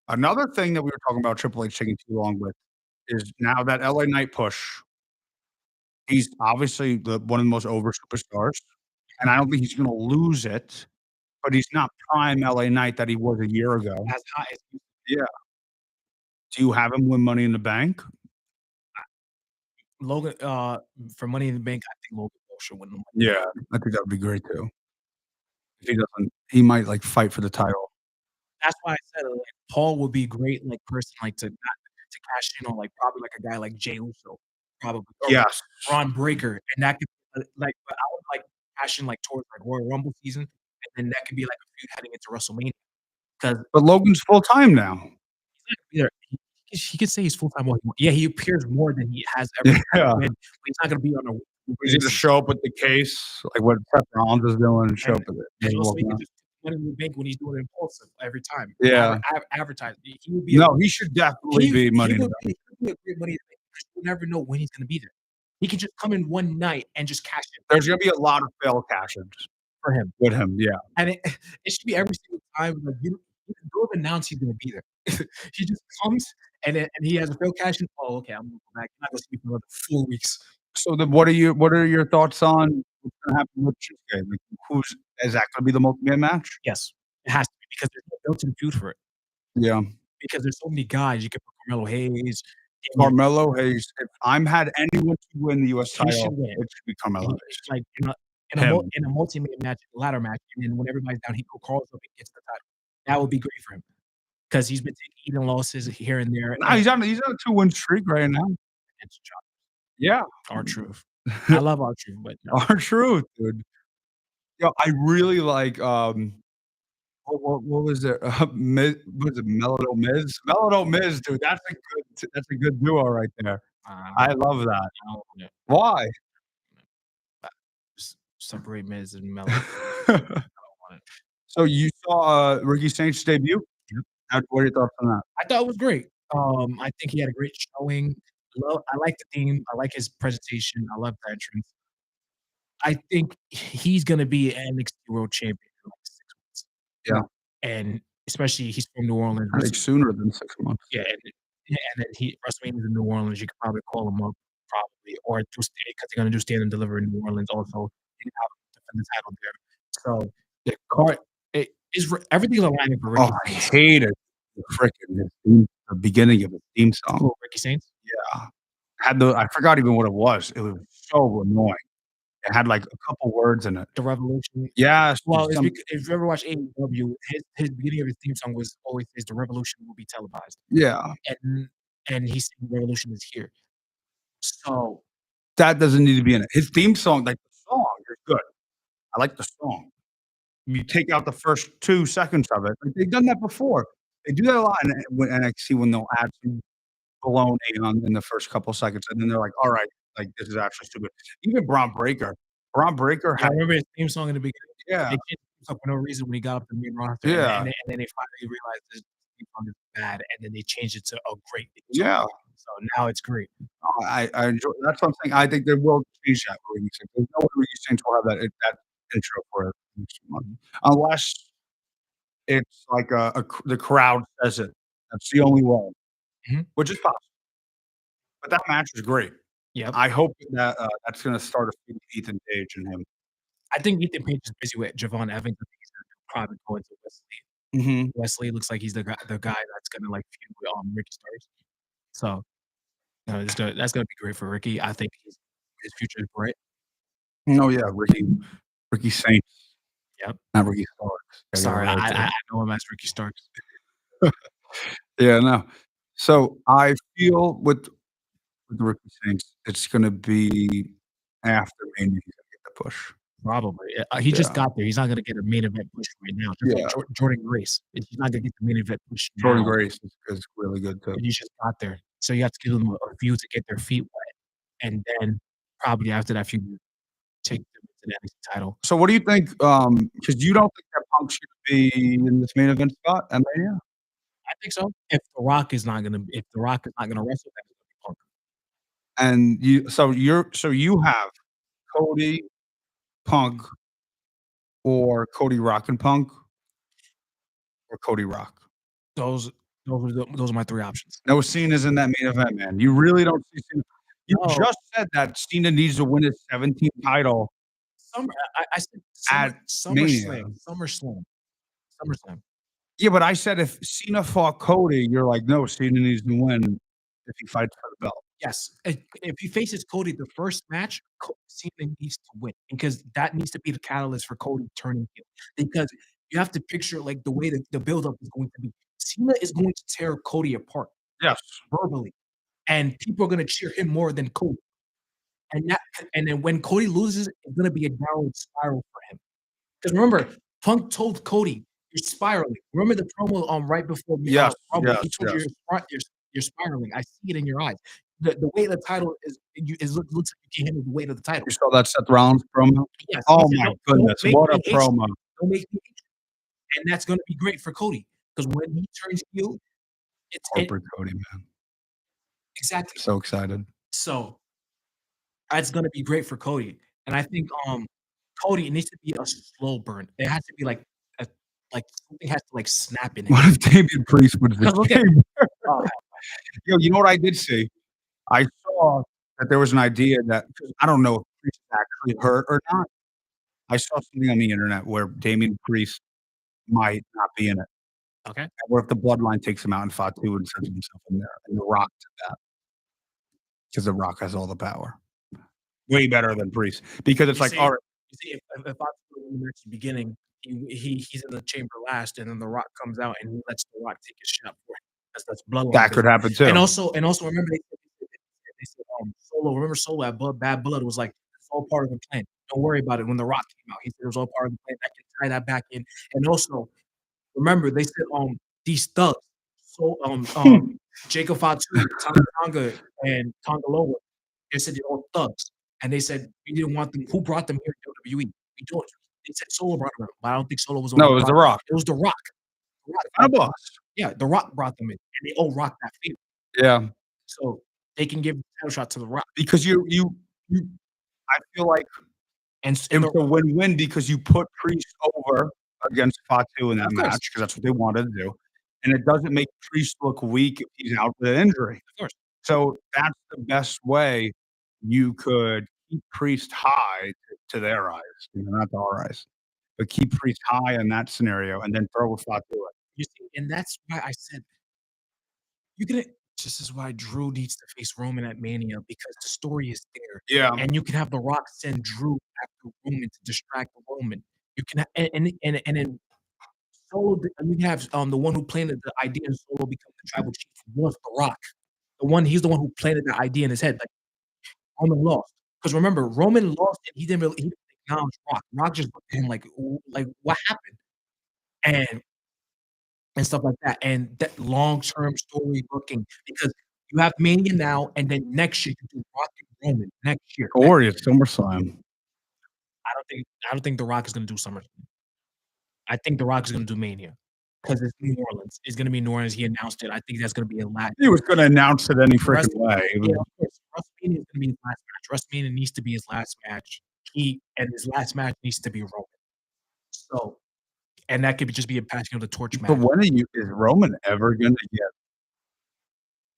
Speaker 1: another thing that we were talking about Triple H taking too long with is now that LA Knight push, he's obviously one of the most over superstars, and I don't think he's gonna lose it, but he's not prime LA Knight that he was a year ago.
Speaker 2: As hot as
Speaker 1: Yeah. Do you have him win Money in the Bank?
Speaker 2: Logan, for Money in the Bank, I think Logan Paul should win the Money.
Speaker 1: Yeah, I think that would be great too. If he doesn't, he might like fight for the title.
Speaker 2: That's why I said like Paul would be great, like person, like to cash in on, like probably like a guy like Jey Uso, probably or
Speaker 1: Yes.
Speaker 2: Ron Breaker, and that could like, but I would like cash in like towards like Royal Rumble season, and then that could be like a feud heading into WrestleMania because
Speaker 1: But Logan's full time now.
Speaker 2: either he could say he's full time. Yeah, he appears more than he has ever.
Speaker 1: Yeah.
Speaker 2: Been, but he's not gonna be on a.
Speaker 1: He's gonna show up with the case, like what Seth Rollins is doing, and show up with it.
Speaker 2: And
Speaker 1: He's
Speaker 2: also, he
Speaker 1: walking
Speaker 2: could
Speaker 1: out.
Speaker 2: just put Money in the Bank when he's doing it impulsive every time.
Speaker 1: Yeah.
Speaker 2: Advertise. He would be.
Speaker 1: No, he should definitely be Money in the Bank.
Speaker 2: He would be a great Money in the Bank because you never know when he's gonna be there. He could just come in one night and just cash in
Speaker 1: There's gonna be a lot of failed cash-ins
Speaker 2: for him.
Speaker 1: with him, yeah.
Speaker 2: And it should be every single time. Like you don't announce he's gonna be there. He just comes and he has a failed cash in. Oh, okay, I'm gonna go back. I'm not gonna see him for another 4 weeks.
Speaker 1: So then what are your thoughts on what's gonna happen with Shinsuke? Like, is that gonna be the multi-man match?
Speaker 2: Yes, it has to be because there's no built-in feud for it.
Speaker 1: Yeah.
Speaker 2: Because there's so many guys. You could put Carmelo Hayes.
Speaker 1: Carmelo Hayes. If I'm had anyone to win the US
Speaker 2: He should
Speaker 1: title,
Speaker 2: win.
Speaker 1: it should be Carmelo
Speaker 2: And
Speaker 1: Hayes.
Speaker 2: it's like
Speaker 1: Him.
Speaker 2: in a multi-man match, ladder match, and then when everybody's down, he calls up and gets the title. That would be great for him because he's been eating losses here and there.
Speaker 1: Nah, he's on a 2-win streak right now.
Speaker 2: Against John.
Speaker 1: Yeah.
Speaker 2: R-Truth. I love R-Truth, but no.
Speaker 1: R-Truth, dude. Yo, I really like, what was it? Miz was it Melado Miz? Melado Miz, dude, that's a good duo right there. I love that.
Speaker 2: I don't wanna
Speaker 1: Why?
Speaker 2: separate Miz and Melo. I don't want it.
Speaker 1: So you saw, Ricky Saints debut?
Speaker 2: Yep.
Speaker 1: What are your thoughts on that?
Speaker 2: I thought it was great. I think he had a great showing. I like the theme. I like his presentation. I love the entrance. I think he's gonna be an NXT World Champion in like 6 months.
Speaker 1: Yeah,
Speaker 2: And especially he's from New Orleans,
Speaker 1: I think sooner than 6 months.
Speaker 2: yeah, and then he WrestleMania's in New Orleans, you could probably call him up probably, or do because they're gonna do Stand and Deliver in New Orleans also. You can have him defend the title there. So the card it is everything's aligning for Ricky
Speaker 1: Oh, I
Speaker 2: Saints.
Speaker 1: hated the beginning of the theme song.
Speaker 2: Who, Ricky Saints?
Speaker 1: Yeah. I forgot even what it was. It was so annoying. It had, like, a couple words in it.
Speaker 2: The Revolution.
Speaker 1: Yes,
Speaker 2: Well, it's
Speaker 1: some
Speaker 2: if you ever watch AEW, his beginning of his theme song was always says the revolution will be televised.
Speaker 1: yeah.
Speaker 2: And he's saying the revolution is here. So
Speaker 1: That doesn't need to be in it. His theme song, like, the song is good. I like the song. You take out the first 2 seconds of it. Like, they've done that before. They do that a lot with NXT when they'll add some baloney on in the first couple seconds, and then they're like, "Alright, like, this is actually stupid." Even Bron Breakker. Bron Breakker
Speaker 2: yeah, I
Speaker 1: had
Speaker 2: remember his theme song in the beginning.
Speaker 1: yeah,
Speaker 2: They changed the theme song for no reason when he got up to the main roster,
Speaker 1: yeah,
Speaker 2: and then they finally realized this theme song is bad, and then they changed it to a great theme song.
Speaker 1: yeah.
Speaker 2: So now it's great.
Speaker 1: I enjoy that's what I'm saying. I think they will change that for Ricky Saints. There's no way Ricky Saints will have that intro for it next month, unless it's like the crowd says it. That's the only way,
Speaker 2: Mhm.
Speaker 1: which is possible. But that match was great.
Speaker 2: Yep.
Speaker 1: I hope that, that's gonna start a feud with Ethan Page and him.
Speaker 2: I think Ethan Page is busy with Javon Evans. I think he's gonna probably go into Wesley.
Speaker 1: Mhm.
Speaker 2: Wesley looks like he's the guy that's gonna, like, feud with, Ricky Starks. So, that's gonna be great for Ricky. I think his future is bright.
Speaker 1: Oh, yeah, Ricky Saints,
Speaker 2: Yep.
Speaker 1: not Ricky Starks. Gotta get it
Speaker 2: Sorry,
Speaker 1: right
Speaker 2: I
Speaker 1: there.
Speaker 2: know him as Ricky Starks.
Speaker 1: Yeah, no. So, I feel with the Ricky Saints, it's gonna be after Mania he's gonna get the push.
Speaker 2: Probably. He just
Speaker 1: Yeah,
Speaker 2: got there. He's not gonna get a main event push right now, just like
Speaker 1: yeah.
Speaker 2: Jordan Grace. He's not gonna get the main event push
Speaker 1: Jordan
Speaker 2: now.
Speaker 1: Grace is really good too.
Speaker 2: He just got there. So you have to give them a few to get their feet wet, and then probably after that few, take them to the NXT title.
Speaker 1: So what do you think, 'cause you don't think that Punk should be in this main event spot at Mania?
Speaker 2: I think so. If The Rock is not gonna wrestle, then it's gonna be Punk.
Speaker 1: And you have Cody, Punk, or Cody Rock and Punk, or Cody Rock?
Speaker 2: Those those are my 3 options.
Speaker 1: No, Cena's in that main event, man. You really don't see Cena. You
Speaker 2: No,
Speaker 1: just said that Cena needs to win his 17th title
Speaker 2: I said
Speaker 1: at Mania.
Speaker 2: SummerSlam.
Speaker 1: Yeah, but I said if Cena fought Cody, you're like, "No, Cena needs to win if he fights for the belt."
Speaker 2: Yes, if he faces Cody the first match, Cena needs to win because that needs to be the catalyst for Cody turning heel. Because you have to picture like the way that the buildup is going to be. Cena is going to tear Cody apart
Speaker 1: Yes.
Speaker 2: verbally, and people are going to cheer him more than Cody. And then when Cody loses, it's going to be a downward spiral for him. Because remember, Punk told Cody, "You're spiraling." Remember the promo right before
Speaker 1: Yes,
Speaker 2: Rumble? He
Speaker 1: yes,
Speaker 2: told you
Speaker 1: yes.
Speaker 2: you're spiraling. I see it in your eyes. The weight of the title looks like you can't handle the weight of the title.
Speaker 1: You saw that Seth Rollins promo?
Speaker 2: Yes, he
Speaker 1: Oh
Speaker 2: said,
Speaker 1: my
Speaker 2: "Don't
Speaker 1: goodness,
Speaker 2: make
Speaker 1: what
Speaker 2: me
Speaker 1: a
Speaker 2: hate you.
Speaker 1: promo.
Speaker 2: Don't make me hate you." And that's gonna be great for Cody because when he turns heel, it
Speaker 1: Corporate Cody, man.
Speaker 2: exactly.
Speaker 1: So excited.
Speaker 2: So that's gonna be great for Cody, and I think, Cody needs to be a slow burn. It has to be a like something has to like snap in him.
Speaker 1: What if Damian Priest was the
Speaker 2: 'Cause look at
Speaker 1: chamber?
Speaker 2: oh,
Speaker 1: Yo, you know what I did see? I saw that there was an idea that 'cause I don't know if Priest is actually hurt or not. I saw something on the internet where Damian Priest might not be in it.
Speaker 2: okay.
Speaker 1: And what if the Bloodline takes him out in Fatu and sends himself in there, and The Rock did that? 'Cause The Rock has all the power. Way better than Priest. Because it's
Speaker 2: You
Speaker 1: like,
Speaker 2: see
Speaker 1: alright,
Speaker 2: you see if I in the match beginning, he's in the chamber last, and then The Rock comes out and he lets The Rock take his shot for him. That's bloodline
Speaker 1: that could
Speaker 2: business.
Speaker 1: happen too.
Speaker 2: And also remember they said, Solo remember Solo at Bad Blood was like, "It's all part of the plan. Don't worry about it." When The Rock came out, he said it was all part of the plan. I can tie that back in. And also, remember they said, these thugs, so, Jacob Fatu, Tonga, and Tonga Loa, they said they're all thugs. And they said, "We didn't want them." Who brought them here to WWE? We don't. They said Solo brought them, but I don't think Solo was the one
Speaker 1: No,
Speaker 2: who
Speaker 1: it was
Speaker 2: brought
Speaker 1: The
Speaker 2: them.
Speaker 1: Rock.
Speaker 2: It was The Rock. The Rock
Speaker 1: And a
Speaker 2: brought them.
Speaker 1: boss.
Speaker 2: Yeah, The Rock brought them in, and they owe Rock that favor.
Speaker 1: Yeah.
Speaker 2: So they can give the title shot to The Rock.
Speaker 1: because you I feel like
Speaker 2: And
Speaker 1: it
Speaker 2: The
Speaker 1: was a win-win because you put Priest over against Fatu in that
Speaker 2: Of course.
Speaker 1: match because that's what they wanted to do, and it doesn't make Priest look weak if he's out with an injury.
Speaker 2: Of course.
Speaker 1: So that's the best way you could keep Priest high to their eyes, not to our eyes, but keep Priest high in that scenario and then throw a Fatu in.
Speaker 2: You see, and that's why I said you can this is why Drew needs to face Roman at Mania because the story is there.
Speaker 1: Yeah.
Speaker 2: And you can have The Rock send Drew after Roman to distract Roman. You can and then Solo, you can have the one who planted the idea in Solo become the tribal chief was The Rock. He's the one who planted the idea in his head. Like Roman lost because remember Roman lost and he didn't acknowledge Rock. Rock just looked at him like what happened and stuff like that. And that long term story looking because you have Mania now and then next year you do Rock and Roman next year.
Speaker 1: Or it's SummerSlam.
Speaker 2: I don't think The Rock is going to do SummerSlam. I think The Rock is going to do Mania because it's New Orleans. It's going to be New Orleans. He announced it. I think that's going to be a lot.
Speaker 1: He was gonna announce it any freaking way.
Speaker 2: Yeah, of course. WrestleMania is going to be his last match. WrestleMania needs to be his last match. And his last match needs to be Roman. So, and that could just be a passing of the torch match.
Speaker 1: But when is Roman ever gonna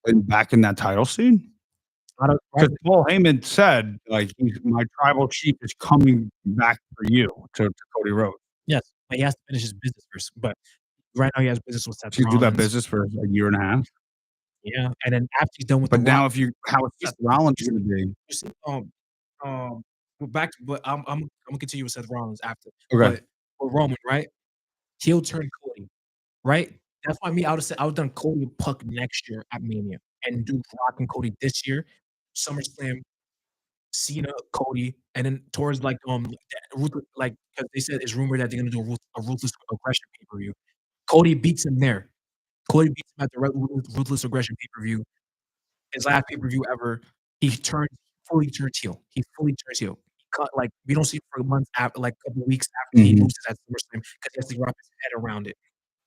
Speaker 1: get back in that title scene? Because Paul Heyman said, like, my tribal chief is coming back for you to Cody Rhodes.
Speaker 2: Yes, but he has to finish his business first. But right now he has business with Seth
Speaker 1: So you do that
Speaker 2: Rollins.
Speaker 1: business for a year and a half.
Speaker 2: Yeah, and then after he's done with
Speaker 1: But
Speaker 2: The
Speaker 1: now
Speaker 2: Rock,
Speaker 1: how is Seth Rollins gonna be?
Speaker 2: you see, we're back. But I'm gonna continue with Seth Rollins after.
Speaker 1: Okay.
Speaker 2: But with Roman, right? He'll turn Cody, right? That's why I would have done Cody and Puck next year at Mania and do Rock and Cody this year, SummerSlam, Cena, Cody, and then towards like because they said it's rumored that they're gonna do a ruthless aggression pay per view. Cody beats him there. Cody beats him at the ruthless aggression pay per view. His last pay per view ever. He fully turns heel. He cut like we don't see him for months after, like a couple weeks after he loses at SummerSlam because he has to wrap his head around it.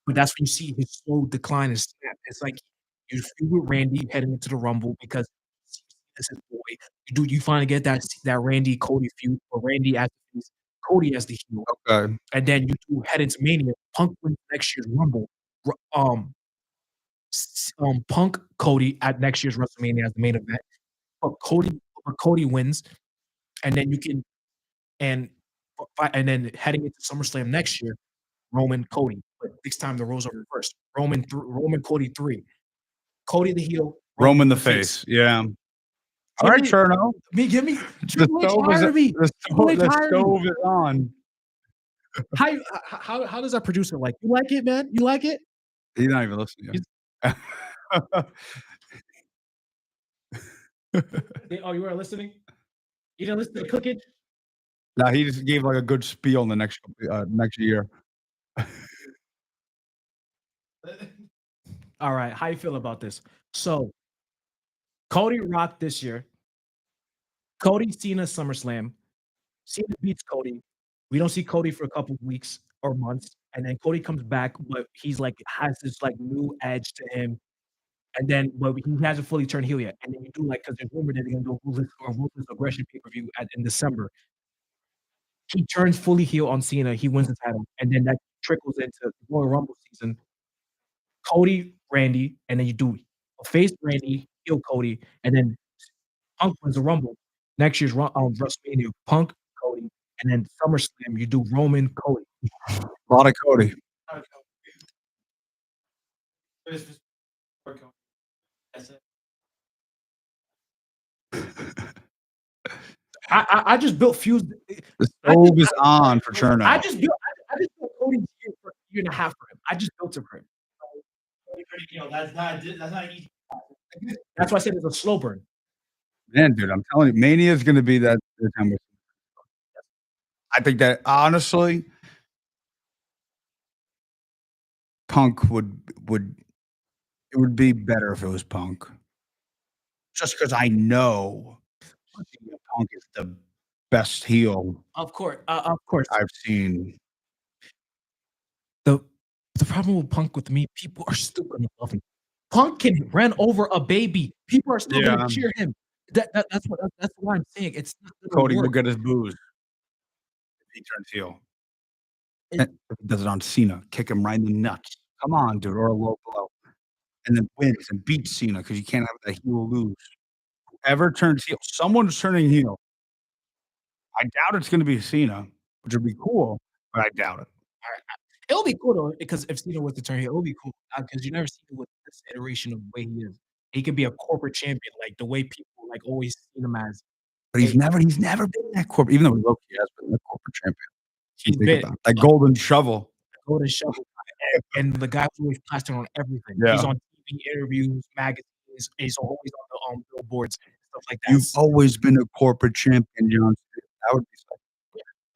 Speaker 2: But that's when you see his slow decline and snap. It's like you feud with Randy heading into the Rumble because this is boy. You finally get that Randy Cody feud or Randy as the face, Cody as the heel.
Speaker 1: Okay.
Speaker 2: And then you do head into Mania. Punk wins next year's Rumble. Punk Cody at next year's WrestleMania as the main event. But Cody wins, and then you can and then heading into SummerSlam next year, Roman Cody. But this time the roles are reversed. Roman Cody 3. Cody the heel.
Speaker 1: Roman the face. Yeah. All right, Cherno.
Speaker 2: Give me
Speaker 1: The stove is on.
Speaker 2: How does our producer like? You like it, man? You like it?
Speaker 1: He's not even listening.
Speaker 2: Oh, you were listening? You didn't listen to the cooking?
Speaker 1: No, he just gave like a good spiel in the next year.
Speaker 2: All right, how you feel about this? So, Cody Rock this year. Cody Cena SummerSlam. Cena beats Cody. We don't see Cody for a couple of weeks or months, and then Cody comes back, but he's like has this like new edge to him. And then, but he hasn't fully turned heel yet. And then you do like because there's rumor that they're gonna do a ruthless aggression pay per view in December. He turns fully heel on Cena. He wins the title, and then that trickles into the Royal Rumble season. Cody, Randy, and then you do a face Randy, heel Cody, and then Punk wins the Rumble. Next year's WrestleMania, Punk, Cody, and then SummerSlam, you do Roman, Cody.
Speaker 1: A lot of Cody.
Speaker 2: I just built fuse.
Speaker 1: The stove is on for Cherno.
Speaker 2: I just built Cody's year for a year and a half for him. I just built it for him.
Speaker 3: That's not easy.
Speaker 2: That's why I said it's a slow burn.
Speaker 1: Man, dude, I'm telling you, Mania is going to be that time. I think that honestly, Punk would be better if it was Punk. Just because I know Punk is the best heel
Speaker 2: Of course.
Speaker 1: I've seen.
Speaker 2: The problem with Punk with me, people are still gonna love him. Punk can run over a baby. People are still
Speaker 1: Yeah.
Speaker 2: gonna cheer him. That's why I'm saying it's not gonna
Speaker 1: Cody will
Speaker 2: work.
Speaker 1: get his booze if he turns heel.
Speaker 2: It-
Speaker 1: And if he does it on Cena, kick him right in the nuts. Come on, dude, or a low blow. And then wins and beats Cena because you can't have that heel lose. Whoever turns heel, someone's turning heel. I doubt it's gonna be Cena, which would be cool, but I doubt it.
Speaker 2: It'll be cool though, because if Cena was to turn heel, it'll be cool because you never see him with this iteration of the way he is. He could be a corporate champion, like the way people like always see him as.
Speaker 1: But he's
Speaker 2: Hey.
Speaker 1: never been that corporate, even though Loki has been that corporate champion.
Speaker 2: He's
Speaker 1: Think
Speaker 2: been
Speaker 1: about it. That golden shovel.
Speaker 2: golden shovel guy, and the guy who's always plastered on everything.
Speaker 1: Yeah.
Speaker 2: He's on TV interviews, magazines. He's always on the billboards, stuff like that.
Speaker 1: You've always been a corporate champion, John Cena. That would be sick.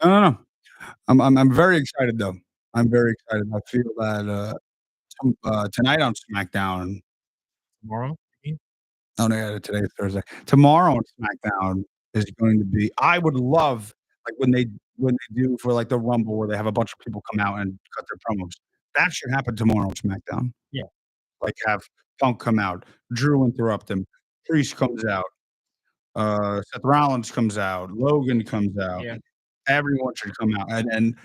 Speaker 1: No. I'm very excited though. I'm very excited. I feel that tonight on SmackDown.
Speaker 2: Tomorrow, you mean?
Speaker 1: Oh no, yeah, today is Thursday. Tomorrow on SmackDown is going to be. I would love like when they do for like the Rumble where they have a bunch of people come out and cut their promos. That should happen tomorrow on SmackDown.
Speaker 2: Yeah.
Speaker 1: Like have Punk come out, Drew interrupt him, Priest comes out, Seth Rollins comes out, Logan comes out.
Speaker 2: Yeah.
Speaker 1: Everyone should come out, and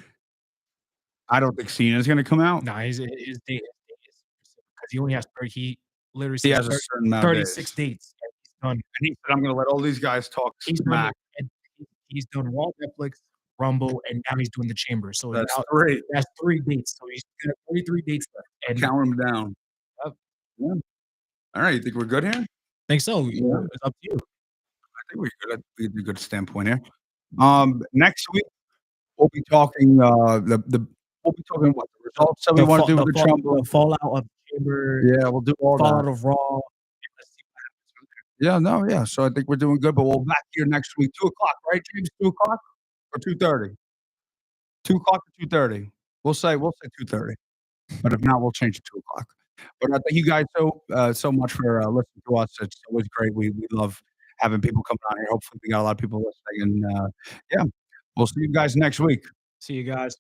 Speaker 1: I don't think Cena's going to come out.
Speaker 2: Nah, his date is because he only has 30. He literally
Speaker 1: He
Speaker 2: says
Speaker 1: has a certain amount of
Speaker 2: 36
Speaker 1: days.
Speaker 2: dates. And he's done.
Speaker 1: And he said, "I'm going to let all these guys talk
Speaker 2: He's done.
Speaker 1: smack."
Speaker 2: And he's done Raw, Netflix, Rumble, and now he's doing the Chamber. So
Speaker 1: That's
Speaker 2: now
Speaker 1: 3.
Speaker 2: that's 3 dates. So he's got 33 dates left. And
Speaker 1: Count them down.
Speaker 2: Yep.
Speaker 1: Yeah. All right, you think we're good here? I
Speaker 2: think so.
Speaker 1: Yeah.
Speaker 2: It's up to you.
Speaker 1: think we're good. We have a good standpoint here. Next week we'll be talking we'll be talking what the results that we want to do with the Trump.
Speaker 2: The fallout of Chamber.
Speaker 1: Yeah, we'll do all
Speaker 2: Fallout
Speaker 1: that.
Speaker 2: of Raw.
Speaker 1: Yeah, no, yeah. So I think we're doing good, but we'll be back here next week, 2:00, right, James? 2:00 or 2:30? 2:00 or 2:30. We'll say 2:30. But if not, we'll change it to 2:00. But thank you guys so much for listening to us. It's always great. We love having people coming on here. Hopefully we got a lot of people listening. And yeah, we'll see you guys next week.
Speaker 2: See you guys.